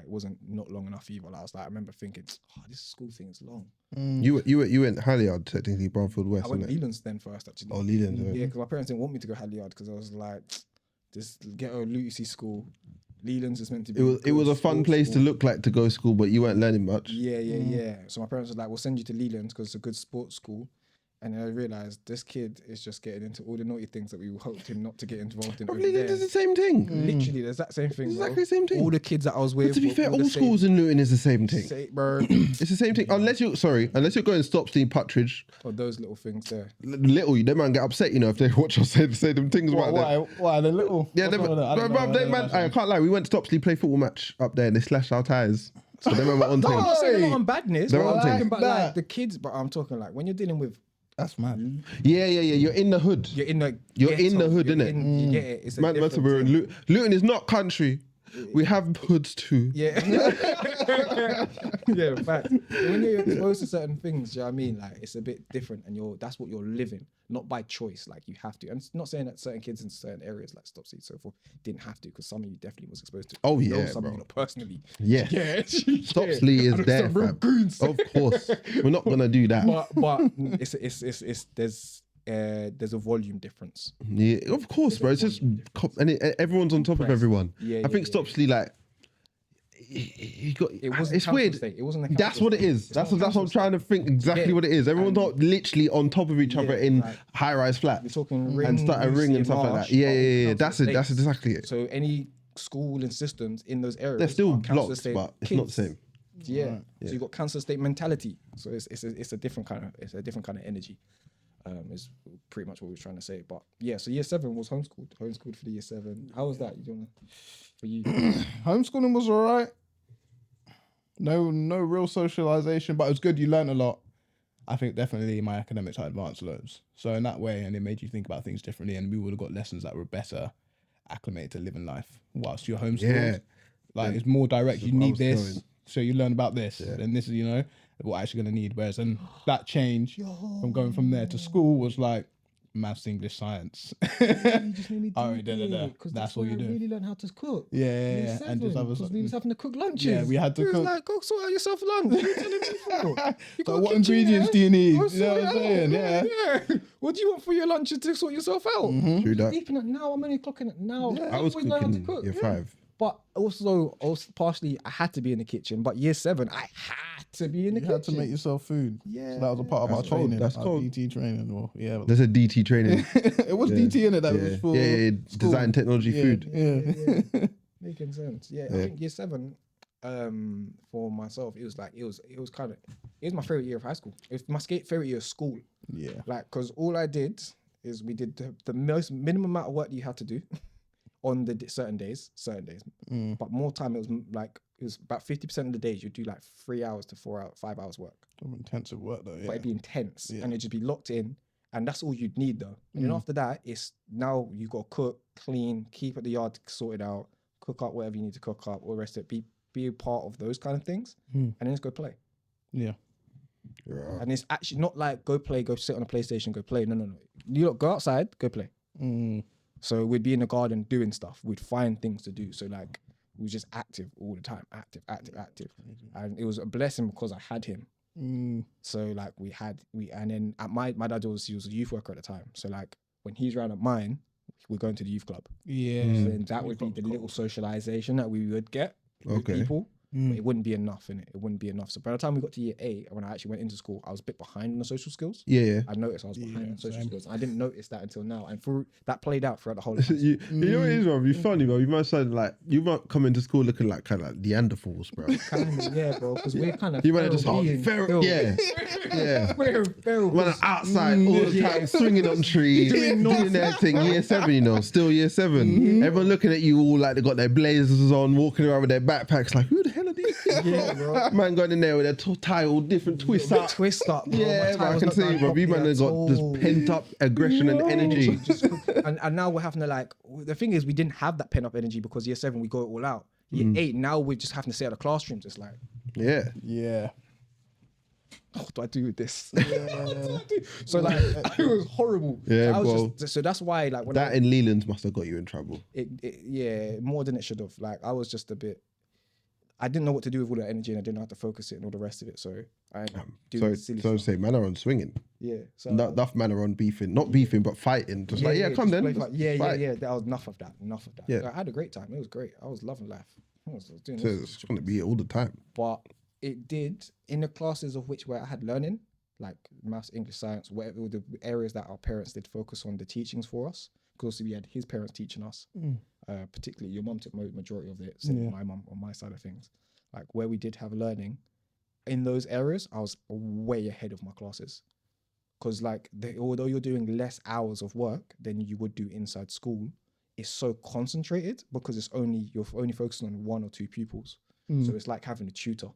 wasn't not long enough either. Like, I was like, I remember thinking, oh, this school thing is long. You went Halliard, technically, Bramfield West, I went isn't it? Leland's then first, actually. Oh, Leland's, yeah. Yeah, because my parents didn't want me to go Halliard because I was like, this ghetto Lucy school. Leland's is meant to be. It was a fun place to look like to go to school, but you weren't learning much. Yeah. So my parents were like, we'll send you to Leland's because it's a good sports school. And then I realised this kid is just getting into all the naughty things that we hoped him not to get involved in. Over Leland there. is the same thing. Literally, there's that same thing. Exactly bro. the same thing. All the kids that I was with. But to be were fair, all the all same. schools in Luton is the same thing. Bro. It's the same thing. Unless you're going Stopsley, Puttridge, Or those little things there. little, they man get upset, if they watch us say them things about them. Why? The little? Yeah, What's wrong with that? I can't lie. We went to Stopsley play football match up there and they slashed our tyres. So they were on I'm time. not saying on badness. They're But on I'm thing. talking about That. like the kids. But I'm talking like when you're dealing with. That's mad. Yeah. You're in the hood. You're in the. You're in the hood, you're innit? You get it. It's a Man, different we're in thing. Luton is not country. We have hoods too. Yeah. Yeah, in fact. When you're exposed to certain things, do you know what I mean? Like it's a bit different and that's what you're living, not by choice. Like you have to. And it's not saying that certain kids in certain areas like Stopsy so forth didn't have to, because some of you definitely was exposed to it. Oh, You know yeah, some bro. of you personally. Yeah. Yeah. Stopsley is And there, some real fam. goons. Of course. We're not gonna do that. But there's a volume difference. Yeah, of course, bro. It's just everyone's on top of everyone. Yeah, I think yeah. Stopsley, like, he got. It wasn't It's council weird. estate. It wasn't a That's council what it estate. is. It's That's not what I'm council trying to think exactly Yeah. what it is. Everyone's not literally on top of each other Yeah, in like- high-rise You're flats talking ring, and start a ring and stuff like that. Yeah. That's it. That's exactly it. So any school and systems in those areas, They're still are council blocks, estate but it's not the kids. same. Yeah. Right. So you got council estate mentality. So it's a different kind of energy. Is pretty much what we were trying to say. But yeah, so year 7 was homeschooled for the year 7. How was that? For you? Homeschooling was alright. No real socialization, but it was good. You learned a lot. I think definitely my academics had advanced loads. So in that way, and it made you think about things differently, and we would have got lessons that were better acclimated to living life whilst you're homeschooled. Yeah. Like it's more direct. You where I need was this, going. so you learn about this, and this is what I'm actually gonna need. Whereas and that change from going from there to school was like maths, English, science. That's all you do. Really learn how to cook. Yeah, and just other because we was having to cook lunches. Yeah, we had to He was cook. like, go sort out yourself lunch. What are you telling me for? You So got a what kitchen ingredients there? do you need? Go You know sort what it I'm saying? out. Yeah. What do you want for your lunch to sort yourself out? True that. Sleeping at now. I'm only clocking it now. I was always know how to cooking cook. year Yeah. 5. But also partially, I had to be in the kitchen. But year 7, I had to be in the You kitchen. had to make yourself food. Yeah. So that was a part of That's our cold, training. that's our cold. DT training. Or, yeah. There's a DT training. It was DT in it that was for school. Design, technology, Yeah, food. Yeah. Making sense. Yeah, I think year 7, for myself, it was my favorite year of high school. It was my favorite year of school. Yeah. Like, because all I did is we did the most minimum amount of work that you had to do on the certain days, but more time. It was about 50% of the days you'd do like 3 hours to 4 hours, 5 hours work. Intensive work though. But Yeah. it'd be intense Yeah. and it'd just be locked in. And that's all you'd need though. And then after that, it's now you got to cook, clean, keep at the yard sorted out, cook up whatever you need to cook up, all the rest of it. Be a part of those kind of things, and then just go play. Yeah. Right. And it's actually not like go play, go sit on a PlayStation, go play. No. You lot go outside, go play. So we'd be in the garden doing stuff. We'd find things to do. So like we were just active all the time, active. And it was a blessing because I had him. So like and then at my dad he was a youth worker at the time. So like when he's around at mine, we're going to the youth club. Yeah. So then that would be the little socialization that we would get with people. But it wouldn't be enough, innit? It wouldn't be enough. So by the time we got to year 8, when I actually went into school, I was a bit behind on the social skills. Yeah. I noticed I was behind on social skills. I didn't notice that until now. And that played out throughout the whole of you know what it is, bro? You're funny, bro. You might sound like you might come into school looking like kind of like Neanderthals, bro. yeah, bro, because we're kind of You might have just feral, yeah. We're feral. When I'm outside all the time, swinging on trees, doing everything. Year 7, you know, still year 7. Everyone looking at you all like they got their blazers on, walking around with their backpacks, like who the hell are these? Yeah, bro. Man going in there with their tie all different twists up. Twist up, bro. Yeah, man, I can see, bro. You man have got this pent up aggression and energy. And now we're having to like, the thing is we didn't have that pent up energy because year 7 we go it all out. Year 8 now we're just having to stay at the classrooms. It's like, Yeah. what do I do with this? So like it was horrible. Yeah, so I was bro. so that's why like when That in Leland's must have got you in trouble. yeah, more than it should have. Like I was just a bit, I didn't know what to do with all that energy and I didn't know how to focus it and all the rest of it. So I do silly So stuff. say man are on swinging. Yeah. So Enough man are on beefing, not beefing, but fighting. Just like come just then. play fight. Yeah. fight. That was enough of that. Yeah. Like, I had a great time. It was great. I was loving life. I was doing So this. it's gonna be all the time. But it did in the classes of which where I had learning, like maths, English, science, whatever the areas that our parents did focus on the teachings for us. Because we had his parents teaching us, particularly your mum took majority of it, my mum on my side of things. Like where we did have learning, in those areas, I was way ahead of my classes. Because like although you're doing less hours of work than you would do inside school, it's so concentrated because you're only focusing on 1 or 2 pupils. So it's like having a tutor.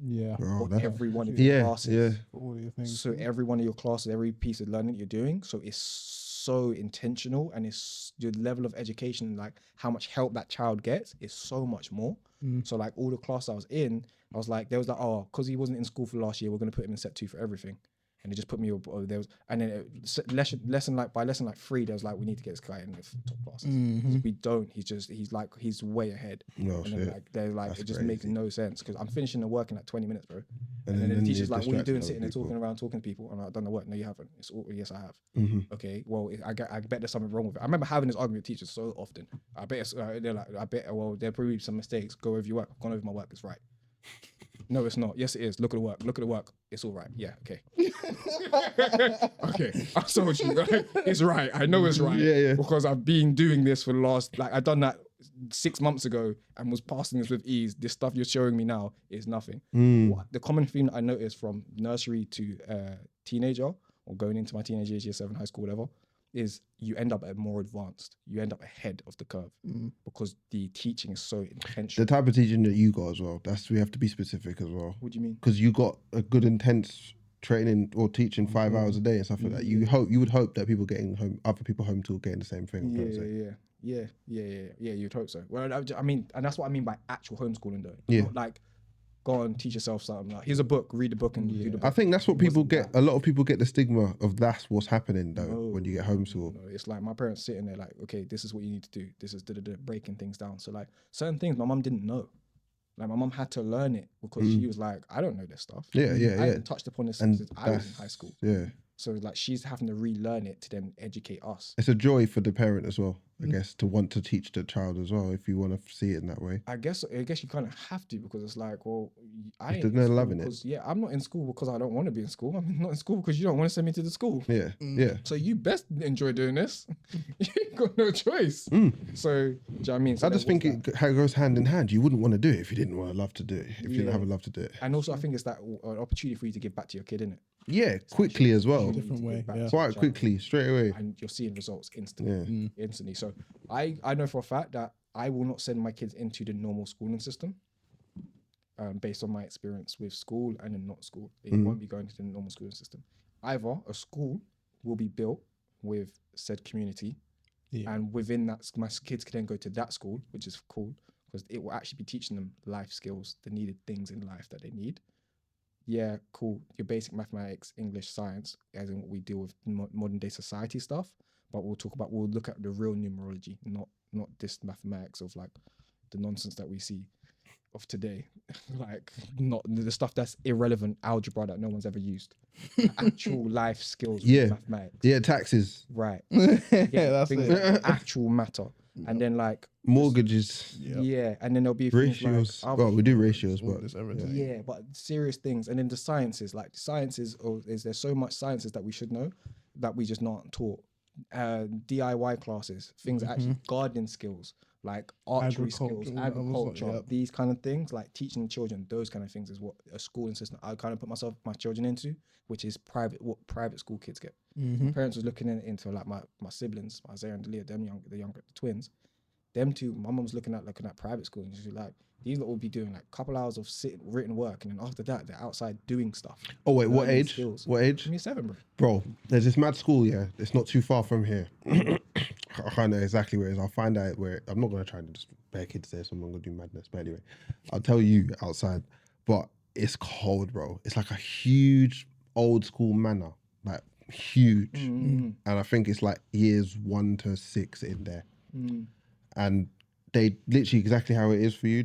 Yeah. Bro, For every one of your classes. Yeah. All your things. So every one of your classes, every piece of learning that you're doing, so it's so intentional and it's your level of education, like how much help that child gets is so much more. So like all the class I was in, I was like, there was like, oh, because he wasn't in school for last year, we're going to put him in set 2 for everything. And they just put me and then lesson like 3, there was like, we need to get this guy in the top classes. We don't. He's way ahead. No and shit. then, like they're like That's it just crazy. makes no sense because I'm finishing the work in like 20 minutes, bro. And And then the teacher's you're like, what are you doing distracting sitting there other talking people. around, talking to people? And I've done the work. No, you haven't. It's all, yes, I have. Mm-hmm. Okay, well, I bet there's something wrong with it. I remember having this argument with teachers so often. I bet well, there probably some mistakes. Go over your work. I've gone over my work. It's right. No, it's not. Yes, it is. Look at the work. Look at the work. It's all right. Yeah, okay. Okay, I told you, right? It's right. I know it's right. Yeah. Because I've been doing this for the last, like, I've done that 6 months ago and was passing this with ease. This stuff you're showing me now is nothing. The common theme that I noticed from nursery to teenager or going into my teenage years, year 7, high school, whatever, is you end up at more advanced. You end up ahead of the curve because the teaching is so The intentional. type of teaching that you got as well. We have to be specific as well. What do you mean? Because you got a good intense training or teaching 5 hours a day and stuff like that. You would hope that people getting home, other people home too, getting the same thing. I'm trying to say. Yeah. You'd hope so. Well, I mean, and that's what I mean by actual homeschooling, though. Yeah. Not like go and teach yourself something. Like, here's a book, read the book, and do the book. I think that's what people get. Wasn't A lot of people get the stigma of that's what's happening though No, when you get homeschooled. No, it's like my parents sitting there like, okay, this is what you need to do. This is breaking things down. So like certain things my mum didn't know. Like my mum had to learn it because she was like, I don't know this stuff. I hadn't touched upon this since I was in high school. Yeah. So like she's having to relearn it to then educate us. It's a joy for the parent as well, I guess, to want to teach the child as well, if you want to see it in that way. I guess you kind of have to because it's like, well, I ain't There's in no school loving it. because, yeah, I'm not in school because I don't want to be in school. I'm not in school because you don't want to send me to the school. Yeah, yeah. So you best enjoy doing this. You ain't got no choice. So, do you know what I mean? So I then just think what's that? it goes hand in hand. You wouldn't want to do it if you didn't want to love to do it, if you didn't have a love to do it. And also, I think it's that an opportunity for you to give back to your kid, innit? Yeah, quickly as well. Different way, yeah. Quite quickly, straight away. And you're seeing results instantly. So I know for a fact that I will not send my kids into the normal schooling system based on my experience with school and in not school. They won't be going to the normal schooling system. Either a school will be built with said community. Yeah. And within that, my kids can then go to that school, which is cool because it will actually be teaching them life skills, the needed things in life that they need. Yeah, cool. Your basic mathematics, English, science, as in what we deal with modern day society stuff. But we'll look at the real numerology, not this mathematics of like the nonsense that we see of today, like not the stuff that's irrelevant, algebra that no one's ever used, actual life skills with mathematics. Yeah, taxes, Right. Yeah, that's things it. that actual matter. And then like mortgages, yeah, and then there'll be things ratios. like Well, we do ratios, All but this, everything. yeah, but serious things. And then the sciences, like sciences, or is there so much sciences that we should know that we just not taught? DIY classes, things that actually gardening skills, like archery skills, Agriculture, all that was agriculture, like, these kind of things, like teaching the children, those kind of things is what a schooling system I kind of put my children into, which is what private school kids get. My parents was looking into like my siblings, Isaiah and Delia, the younger twins. Them two, my mum's looking at private school, and she's like, these lot will be doing like a couple hours of written work, and then after that they're outside doing stuff. oh wait, what learning age? skills. What age? Me 7, bro. Bro, there's this mad school, yeah. It's not too far from here. I can't know exactly where it is. I'll find out where. I'm not gonna try and just bear kids there, so I'm not gonna do madness. But anyway, I'll tell you outside. But it's cold, bro. It's like a huge old school manor, like huge, and I think it's like years 1 to 6 in there, and they literally exactly how it is for you.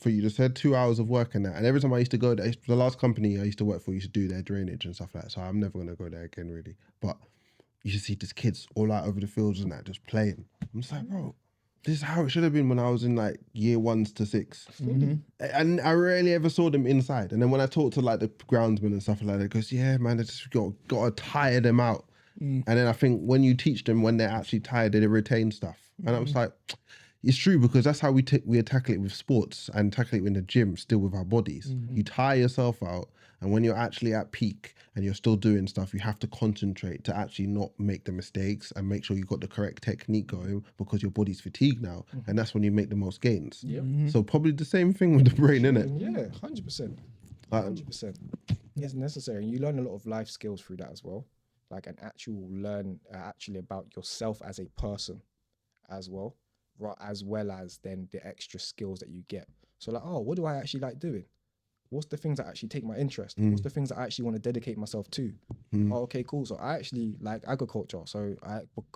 For you just said 2 hours of work in that, and every time I used to go there, the last company I used to work for used to do their drainage and stuff like that. So I'm never gonna go there again, really. But you should see these kids all out over the fields and that just playing. I'm just like, bro, this is how it should have been when I was in like year 1s to 6. And I rarely ever saw them inside. And then when I talked to like the groundsmen and stuff like that, it goes, yeah, man, they just got to tire them out. And then I think when you teach them when they're actually tired, they retain stuff. And I was like, it's true, because that's how we tackle it with sports and tackle it in the gym, still with our bodies. You tire yourself out, and when you're actually at peak and you're still doing stuff, you have to concentrate to actually not make the mistakes and make sure you've got the correct technique going, because your body's fatigued now, and that's when you make the most gains. So probably the same thing with the brain, innit? Yeah, 100%. 100%. It's necessary. And you learn a lot of life skills through that as well. Like actually about yourself as a person as well. As well as then the extra skills that you get. So like, oh, what do I actually like doing? What's the things that actually take my interest? What's the things that I actually want to dedicate myself to? Oh, okay, cool. So I actually like agriculture. So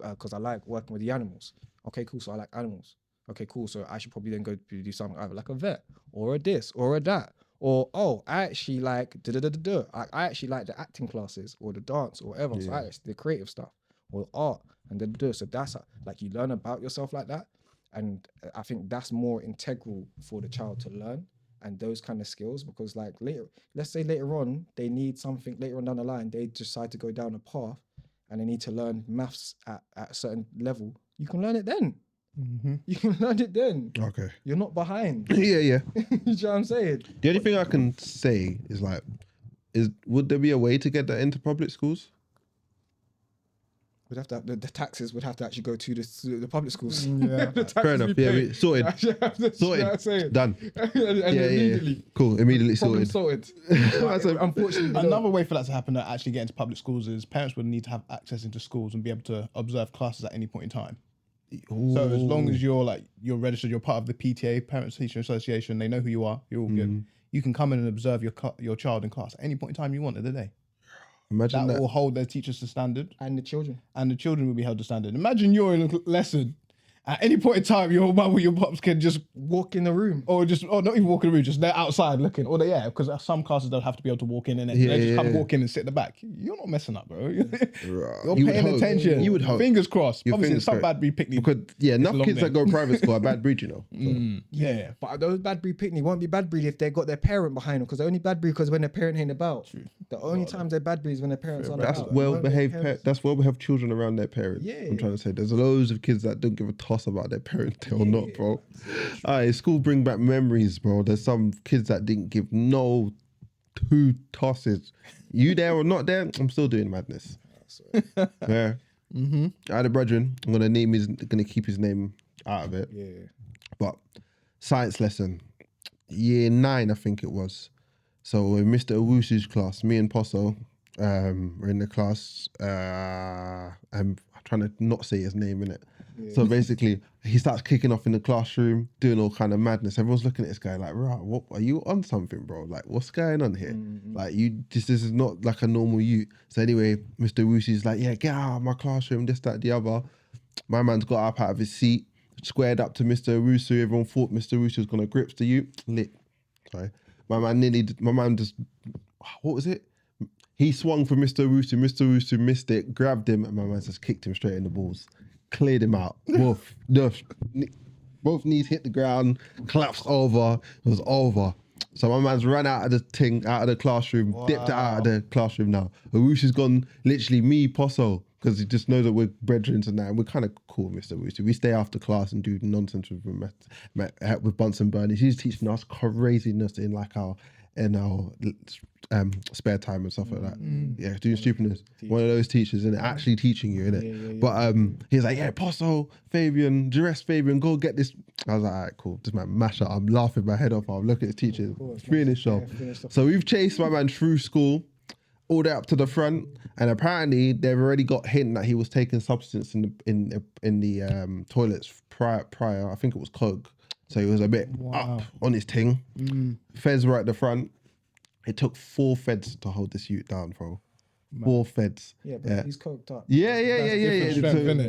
because I like working with the animals. Okay, cool. So I like animals. Okay, cool. So I should probably then go do something either like a vet or a this or a that. Or, oh, I actually like I actually like the acting classes or the dance or whatever. So I the creative stuff or art and so that's like you learn about yourself like that. And I think that's more integral for the child to learn, and those kind of skills, because like let's say later on, they need something later on down the line, they decide to go down a path and they need to learn maths at a certain level. You can learn it then. You can learn it then. Okay. You're not behind. Yeah. You know what I'm saying? The only thing I can say is like, would there be a way to get that into public schools? We'd have to the taxes would have to actually go to the public schools. Yeah. The taxes Fair enough. we Yeah, pay. sorted. You know what I'm saying? Sorted. Done. and Yeah. immediately. Cool. Immediately Problem sorted. sorted. Unfortunately, Another way for that to happen to actually get into public schools is parents would need to have access into schools and be able to observe classes at any point in time. So as long as you're registered, you're part of the PTA, Parents Teacher Association, they know who you are, you're all good. You can come in and observe your child in class at any point in time you want of the day. Imagine That that. will hold their teachers to standard, and the children. and the children will be held to standard. Imagine you're in a lesson. At any point in time, your mum or your pops can just Walk in the room. or not even walk in the room, just they're outside looking, or because some classes don't have to be able to walk in and then they just come walk in and sit in the back. You're not messing up, bro. You're You would paying hope. attention. You would hope. Fingers crossed. Your Obviously, fingers some crossed. bad breed picnic. Because enough long kids name. that go private school are bad breed, you know. So. Yeah. But those bad breed picnic won't be bad breed if they got their parent behind them, because they're only bad breed because when their parent ain't about. True. The only times they're bad breed is when their parents aren't That's about. that's well behaved children around their parents. Yeah. I'm trying to say there's loads of kids that don't give a toss about their parents or not, bro. School bring back memories, bro. There's some kids that didn't give no two tosses. You there or not there, I'm still doing madness. Yeah. I had a brethren. I'm gonna keep his name out of it. Yeah. But science lesson, year 9, I think it was. So in Mr. Owusu's class, me and Posso, We're in the class. I'm trying to not say his name in it. So basically, he starts kicking off in the classroom, doing all kind of madness. Everyone's looking at this guy like, "Right, what are you on something, bro? Like, what's going on here? Like, this is not like a normal you." So anyway, Mr. Wusi's like, "Yeah, get out of my classroom, this, that, the other." My man's got up out of his seat, squared up to Mr. Wusu. Everyone thought Mr. Wusu was gonna grips the you. Lit. Sorry, my man just, what was it? He swung for Mr. Wusu. Mr. Wusu missed it, grabbed him, and my man just kicked him straight in the balls. Cleared him out. Both knees hit the ground, collapsed over. It was over. So my man's ran out of the classroom, dipped out of the classroom now. Wusu's gone, literally me, Posso, because he just knows that we're brethren and that. And we're kind of cool, Mr. Wusu. We stay after class and do nonsense with him, with Bunsen Bernies. He's teaching us craziness in our spare time and stuff like that. Yeah, doing stupidness. One of those teachers and actually teaching you, innit? But he's like, "Yeah, Posso, Fabian, Jerez, Fabian, go get this." I was like, "All right, cool." Just man, mash up. I'm laughing my head off. I'm looking at his teachers. Finish off. So we've chased my man through school, all the way up to the front, and apparently they've already got hint that he was taking substance in the toilets prior. I think it was coke. So he was a bit up on his ting. Feds were at the front. It took 4 feds to hold this youth down, bro. 4 feds. Yeah, but he's coked up. Yeah.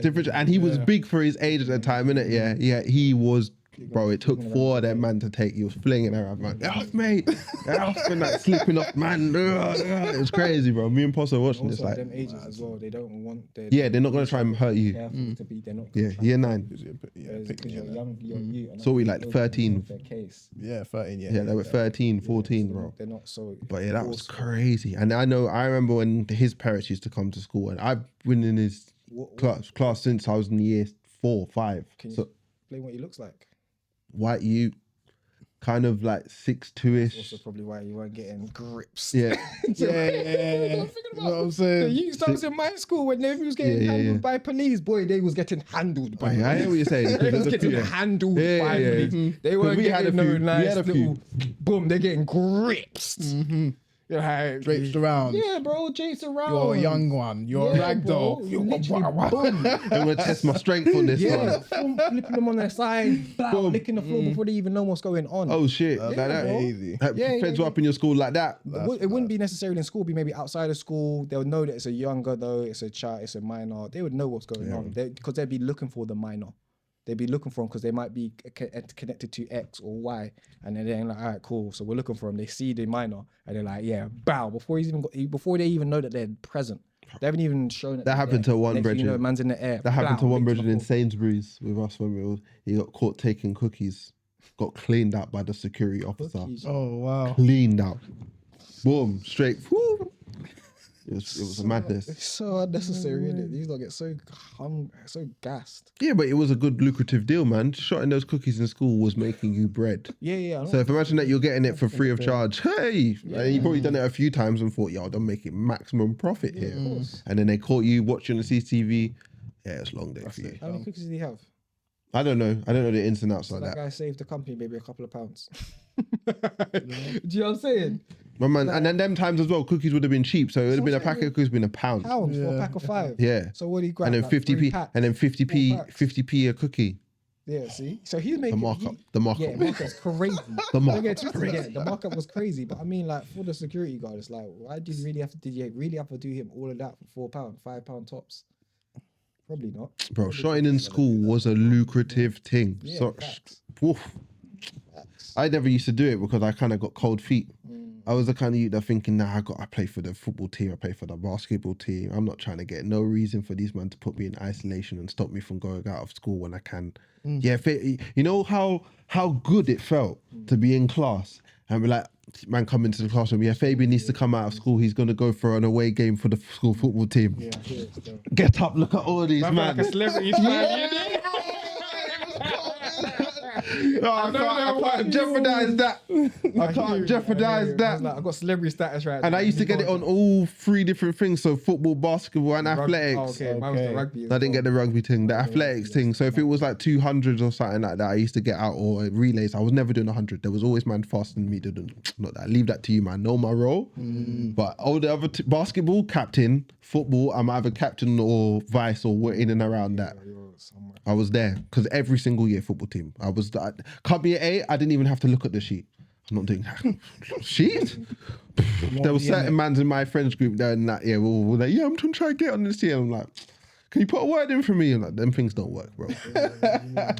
Different, and he was big for his age at the time, innit? Yeah, he was. Bro, it took 4 of them man to take. He was flinging around, man. Get off, mate. Get off, and like slipping off, man. It was crazy, bro. Me and Posso watching this, like, them ages as well. They don't want. They're not gonna try and hurt you. Careful to be. They're not. Yeah, year 9. Because you're young, you're you. So we like 13. Their case. Yeah, 13. Yeah, they were 13, 14, bro. They're not so. But yeah, that was crazy. And I remember when his parents used to come to school, and I've been in his class since I was in year 4, 5. Can you So explain what he looks like? white you, kind of like 6'2"-ish. Also, probably why you weren't getting grips. Yeah. Yeah. You know what I'm The saying? youth that was in my school when they was getting handled by police, boy, they was getting handled by. I hear what you're saying. They was getting handled by police. They weren't we had getting a no few. nice We had a little boom. They're getting grips. You're like, Draped around. yeah, bro, Jace around. You're a young one. You're a ragdoll. You're literally boom. I'm gonna test my strength on this Yeah, one. flipping them on their side, boom, licking the floor before they even know what's going on. Oh shit. That's Like that. crazy. Feds were up in your school like that. It wouldn't be necessarily in school, be maybe outside of school. They would know that it's a younger though, it's a child, it's a minor. They would know what's going on because they'd be looking for the minor. They'd be looking for them because they might be connected to X or Y, and then they're like, "All right, cool." So we're looking for them. They see the minor, and they're like, "Yeah, bow!" Before they even know that they're present, they haven't even shown it. That happened to one brethren. You know, man's in the air. That happened to Blow, one licks brethren in the floor. Sainsbury's with us when he got caught taking cookies. Got cleaned out by the security officer. Cookies. Oh, wow. Cleaned out. Boom. Straight. Whoo. It was a madness. It's so unnecessary, isn't it? These lot get so so gassed. Yeah, but it was a good lucrative deal, man. Shotting those cookies in school was making you bread. Yeah. I So if imagine that you're getting it for free of charge, hey, and you probably done it a few times and thought, yo, I'm making maximum profit here. And then they caught you watching the CCTV. Yeah, it's a long day for you. How many cookies did he have? I don't know the ins and outs So like that that. guy saved the company maybe a couple of pounds. Do you know what I'm saying? My man, and then them times as well, cookies would have been cheap. So it would have been a packet of cookies been £1. Pounds for a pack of 5. Yeah. So what do you grab? And then Like 3 50p, packs? and then 50p, 4 packs. 50p a cookie. Yeah, see? So he's making... The markup. Yeah, markup's crazy. The Don't get markup's twisted, yeah, the markup was crazy, but I mean, like, for the security guard, it's like, why did you really have to do him all of that for £4, £5 tops? Probably not. Bro, shotting in school was a lucrative thing. Yeah, So, facts. oof. I never used to do it because I kind of got cold feet. I was the kind of youth that thinking, nah, I play for the football team, I play for the basketball team. I'm not trying to get no reason for these men to put me in isolation and stop me from going out of school when I can. Yeah, you know how good it felt to be in class and be like, man, come into the classroom. Yeah, Fabian needs to come out of school. He's gonna go for an away game for the school football team. Yeah, still. Get up, look at all these man. Like a celebrity fan, I can't jeopardize that. I can't jeopardize that. I got celebrity status right now. And I used to get it on all 3 different things. So football, basketball, and athletics. Oh, okay. Mine was the rugby. I didn't get the rugby thing, the athletics thing. So if it was like 200s or something like that, I used to get out, or relays. I was never doing 100. There was always man faster than me doing not that. Leave that to you, man. Know my role. But all the other basketball, captain, football, I'm either captain or vice, or we're in and around that. I was there because every single year football team. I was come year 8. I didn't even have to look at the sheet. I'm not doing that. Sheet. There was certain mans in my friends group there and that. Yeah, we're like, yeah, I'm trying to get on this year. I'm like, can you put a word in for me? I'm like, them things don't work, bro.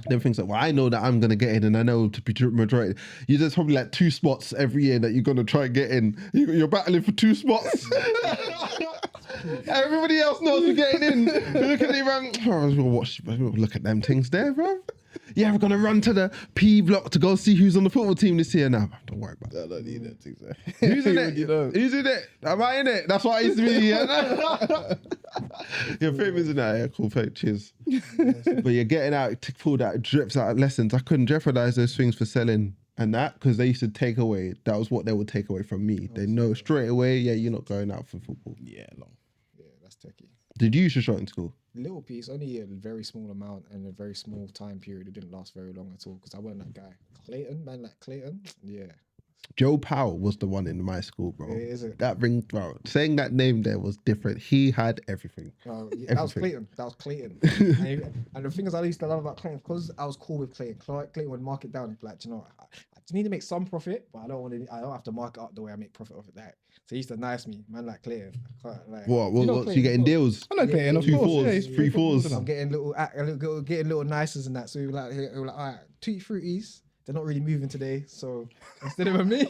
Them things like, well, I know that I'm gonna get in, and I know to be majority. There's probably like 2 spots every year that you're gonna try and get in. You're battling for 2 spots. Everybody else knows you're getting in. You look at the look at them things there, bro. Yeah, we're gonna run to the P block to go see who's on the football team this year now. Don't worry about that. I don't need that thing there. Who's in it? Who's in it? Am I in it? That's what I used to be. Yeah, Fabian's in that. Yeah, cool. Cheers. But you're getting out to pull that drips out of lessons. I couldn't jeopardize those things for selling and that because they used to take away. That was what they would take away from me. They know straight away. Yeah, you're not going out for football. Yeah, long. Yeah, that's techie. Did you used to shot in school? Little piece, only a very small amount and a very small time period. It didn't last very long at all because I wasn't that guy. Clayton, man, like Clayton. Yeah. Joe Powell was the one in my school, bro. Yeah, is it? That ring, bro. Saying that name there was different. He had everything. Yeah, that was Clayton. That was Clayton. and the thing is, I used to love about Clayton because I was cool with Clayton. Clayton would mark it down. He'd be like, you know, I just need to make some profit, but I don't have to mark it up the way I make profit of it. That. So he used to nice me, man, like Clayton. Like, What? You getting deals? I know Clayton, of 2 course. 4s, Yeah, 3 4s. I'm getting little nicers and that. So he was like, all right, Tutti Fruities. They're not really moving today, so instead of me.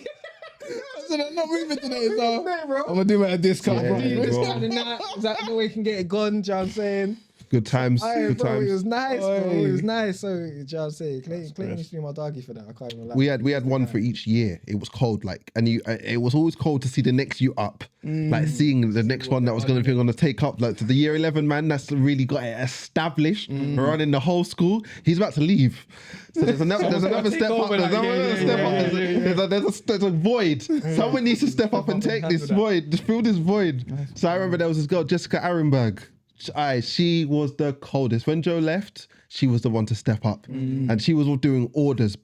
So they're not moving today, so bro. I'm gonna do it at a discount. Yeah, bro. Is that the way you can get it gone? Do you know what I'm saying? Good times. Bro, times. it was nice, bro. Aye. It was nice. So, do you know what I'm saying? Clayton used to be my Darky for that. I can't even lie. We had one for each year. It was cold, like, and it was always cold to see the next you up, like seeing the next one that was going to take up, like to the year 11 man that's really got it established, running the whole school. He's about to leave, so there's another step up. There's a void. Someone needs to step up and take this void, just fill this void. So I remember there was this girl, Jessica Arenberg. She was the coldest. When Joe left, she was the one to step up, and she was all doing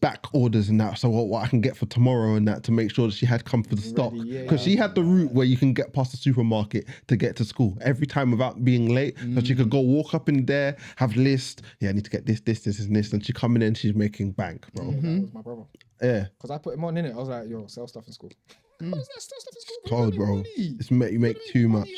back orders and that. So what I can get for tomorrow and that to make sure that she had come for the stock, because she had the route where you can get past the supermarket to get to school every time without being late. So she could go walk up in there, have list. Yeah, I need to get this, and this, and she coming in, she's making bank, bro. That was my brother. Yeah, Because I put him on in it. I was like, yo, sell stuff in school. How is that sell stuff in school? cold, bro. You make too much.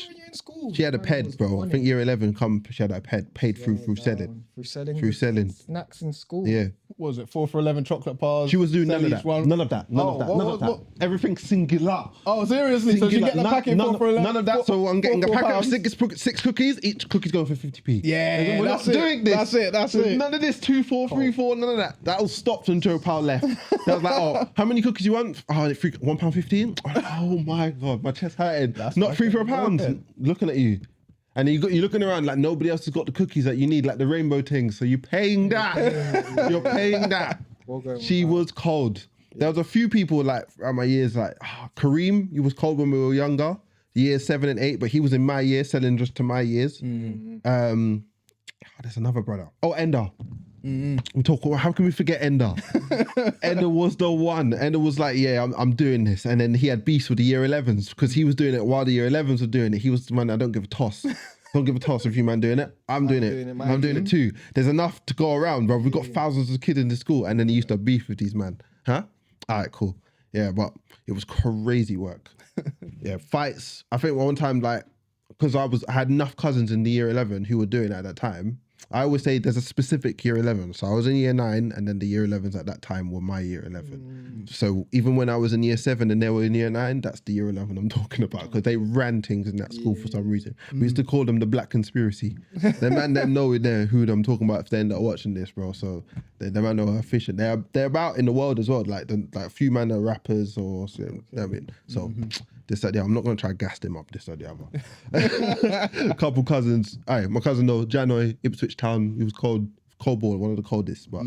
She had a ped, bro. I think year 11 she had a ped paid through selling. Through selling. Snacks in school. Yeah. What was it 4 for 11 chocolate bars? She was doing sell none of each that. one. None of that. None of that. Everything singular. Oh, seriously? So she get the packet 4 for 11? None of that. So I'm getting a packet of £4. 6 cookies. Each cookie's going for 50p. Yeah, we're that's not it. doing this. That's it. None of this 2, 4, 3, 4. None of that. That all stopped when Joe Powell left. That was like, oh, how many cookies you want? Oh, £1.15. Oh my god, my chest hurting. Not 3 for a pound. Looking at you. And you're looking around like nobody else has got the cookies that you need, like the rainbow things. So you're paying that. You're paying that. She was cold. There was a few people like around my years, like Kareem. He was cold when we were younger, years 7 and 8, but he was in my year, selling just to my years. There's another brother. Oh, Ender. We talk. How can we forget Ender? Ender was the one. Ender was like, yeah, I'm doing this. And then he had beefs with the year 11s because he was doing it while the year 11s were doing it. He was the man, I don't give a toss. Don't give a toss if you man doing it. I'm doing it. I'm doing it too. There's enough to go around, bro. We've got thousands of kids in the school, and then he used to beef with these man. Huh? All right, cool. Yeah, but it was crazy work. Yeah, fights. I think one time, like, because I had enough cousins in the year 11 who were doing it at that time. I always say there's a specific year 11. So I was in year 9, and then the year 11s at that time were my year 11. So even when I was in year 7 and they were in year 9, that's the year 11 I'm talking about, because they ran things in that school for some reason. We used to call them the Black Conspiracy. The man that know it there who I'm talking about if they end up watching this, bro. So the man know how efficient they're about in the world as well. Like a few man are rappers or you know what I mean. So this that I'm not gonna try to gas them up. This that the other. A couple cousins. Aye, my cousin though, Janoy, Ipswich Town. He was cold ball, one of the coldest. But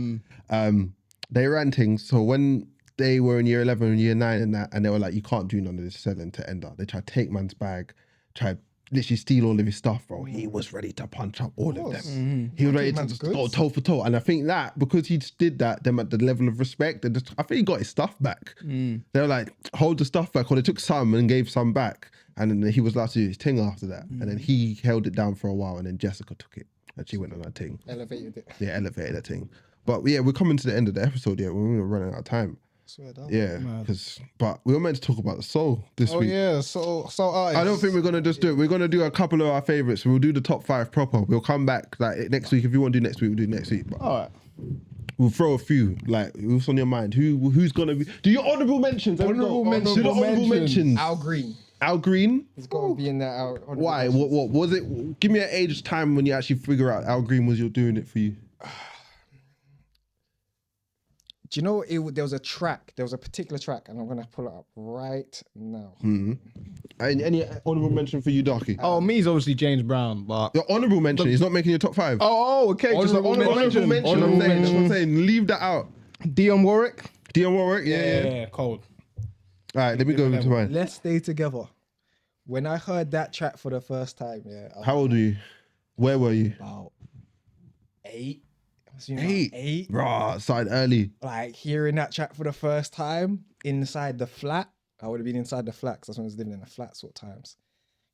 they ran things. So when they were in year 11 and year 9 and that, and they were like, you can't do none of this selling to Ender. They tried to take man's bag, tried literally steal all of his stuff, bro. He was ready to punch up all of them. Mm-hmm. He was ready to just go toe for toe. And I think that because he just did that, them at the level of respect, I think he got his stuff back. They were like, hold the stuff back, or they took some and gave some back. And then he was allowed to do his thing after that. And then he held it down for a while, and then Jessica took it. And she went on her thing. Elevated it. Yeah, elevated that thing. But yeah, we're coming to the end of the episode. Yeah, we're running out of time. Swear down. Yeah, but we were meant to talk about the soul this week. yeah, soul artists. I don't think we're gonna just do it. We're gonna do a couple of our favorites. We'll do the top 5 proper. We'll come back like next week. If you want to do next week, we'll do next week. But All right. we'll throw a few. Like, who's on your mind? Who's gonna be? Do your honourable mentions. Do the honourable mentions. Al Green. Al Green. He's got to be in that. Why? What was it? Give me an age time when you actually figure out Al Green was doing it for you. Do you know there was a track? There was a particular track, and I'm gonna pull it up right now. Any honourable mention for you, Darky? Oh, me's obviously James Brown, but Your honourable mention. He's not making your top 5. okay, just an honorable mention. Honourable mention. That's what I'm saying. Leave that out. Dionne Warwick. Dionne Warwick. Yeah. Cold. All right, let me go into mine. Let's Stay Together. When I heard that track for the first time, How old are you? Where were you? about 8. Eight. Rah, started early. Like hearing that track for the first time inside the flat. I would have been inside the flat because that's when I was living in the flat sort of times.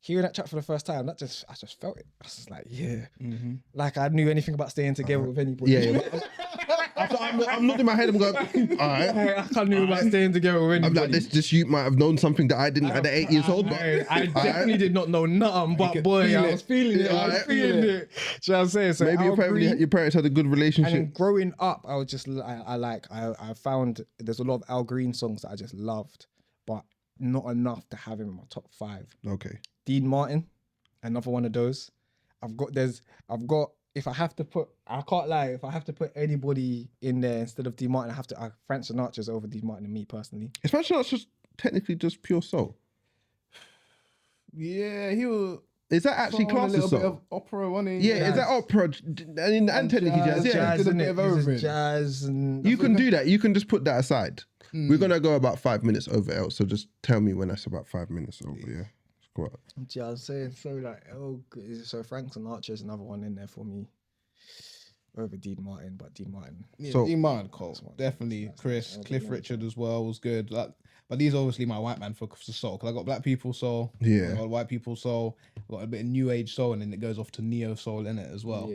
Hearing that track for the first time, I just felt it. I was just like, yeah. Like I knew anything about staying together with anybody. Yeah. I'm nodding my head. I'm going, all right. I can't know about staying together with I'm anybody. like, this you might have known something that I didn't at the 8 years old. But I definitely did not know nothing, but boy, I was feeling it. I was feeling it. Do you know what I'm saying? So maybe your parents had a good and relationship. then growing up, I was just I found there's a lot of Al Green songs that I just loved, but not enough to have him in my top 5. Okay. Dean Martin, another one of those. If I have to put, I can't lie, if I have to put anybody in there instead of Dean Martin, Frank Sinatra's over Dean Martin and me personally. Is Frank Sinatra just technically just pure soul? Yeah, he was. Is that actually classed as a little bit soul? of opera, wasn't Yeah, he? is that opera? And technically jazz, yeah. Did a innit? bit of He's everything. jazz and You can do that. You can just put that aside. We're going to go about 5 minutes over else, so just tell me when that's about 5 minutes over, yeah? Go on. Do you know what I'm saying? So Frank Sinatra's another one in there for me. Over Dean Martin, but Dean Martin. Yeah, So- Dean Martin, cold. Definitely. Cliff Richard as well was good. Like, but these obviously my white man for soul, because I got black people soul, Yeah. I got white people soul, I got a bit of new age soul, and then it goes off to neo soul in it as well.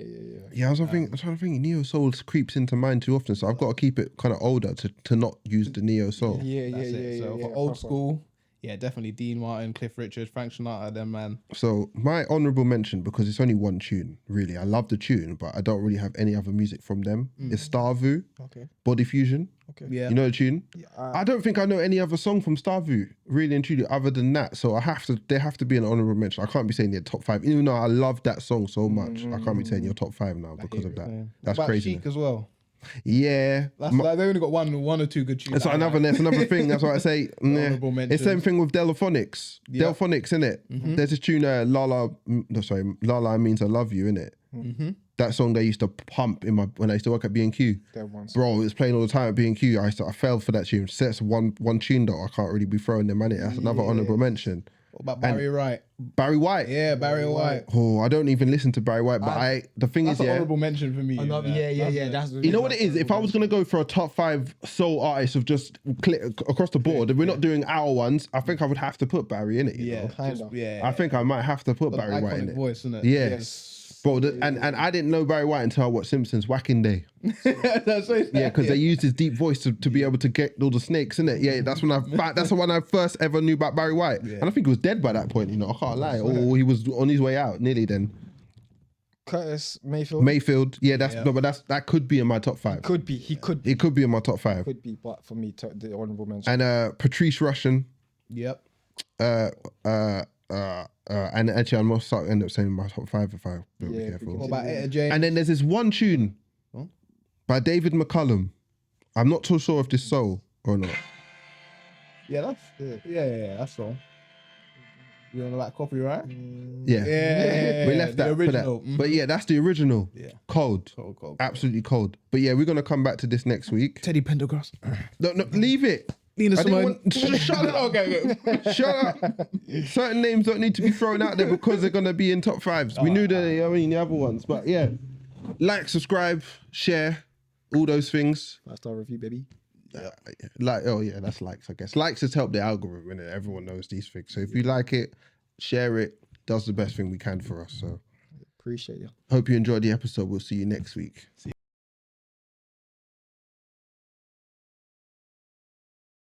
Yeah, I was trying to think neo soul creeps into mine too often, so I've got to keep it kind of older to not use the neo soul. That's it. So for old school, yeah, definitely Dean Martin, Cliff Richard, Frank Sinatra, them man. So my honourable mention, because it's only one tune, really. I love the tune, but I don't really have any other music from them. It's Starvu, Okay. Body Fusion. Okay. Yeah. You know the tune? Yeah, I don't think I know any other song from Starvu, really and truly, other than that. So they have to be an honourable mention. I can't be saying they're top 5, even though I love that song so much. I can't be saying you're top 5 now because of that. That's About crazy. Chic as well. Yeah. That's like they only got one or two good tunes. That's another thing. That's why I say Honourable mentions. it's same thing with Delphonics. Yeah. Delphonics, innit? There's this tune, Lala Means I Love You, innit? That song they used to pump when I used to work at B&Q. Bro, it was playing all the time at B&Q. I fell for that tune. That's one tune though. I can't really be throwing them at it. That's another honourable mention. What about Barry White? Barry White. Yeah, Barry White. Oh, I don't even listen to Barry White, but the thing That's is, an honourable mention for me. That's you know what it is? If I was going to go for a top 5 soul artists of just across the board, if we're not doing our ones, I think I would have to put Barry in it. You know? I think I might have to put Barry White in it. Voice, isn't it? Yeah. Yes. Bro, and I didn't know Barry White until I watched Simpsons Whacking Day. Yeah, because they used his deep voice to be able to get all the snakes, innit? Yeah, that's when I first ever knew about Barry White. And I think he was dead by that point, you know, I can't lie. Or he was on his way out, nearly then. Curtis Mayfield. Yeah, that could be in my top 5. He could be in my top 5. Could be, but for me, the honourable mention. And Patrice Rushen. Yep. And actually, I must end up saying my top 5 if I don't be careful. What about Etta James? And then there's this one tune by David McCullum. I'm not too sure if this soul or not. Yeah, that's yeah, that's all. You want that copy, right? Yeah. Yeah. We left the that for original. that. But yeah, that's the original. Yeah. Cold. Cold. Absolutely cold. But yeah, we're going to come back to this next week. Teddy Pendergrass. No, leave it. Nina I didn't Simone. want- Shut up. Okay. Shut up. Certain names don't need to be thrown out there because they're going to be in top fives. We knew the other ones. But yeah, like, subscribe, share, all those things. 5-star review, baby. That's likes, I guess. Likes has helped the algorithm, and everyone knows these things. So if you like it, share it. Does the best thing we can for us. So Appreciate you. hope you enjoyed the episode. We'll see you next week.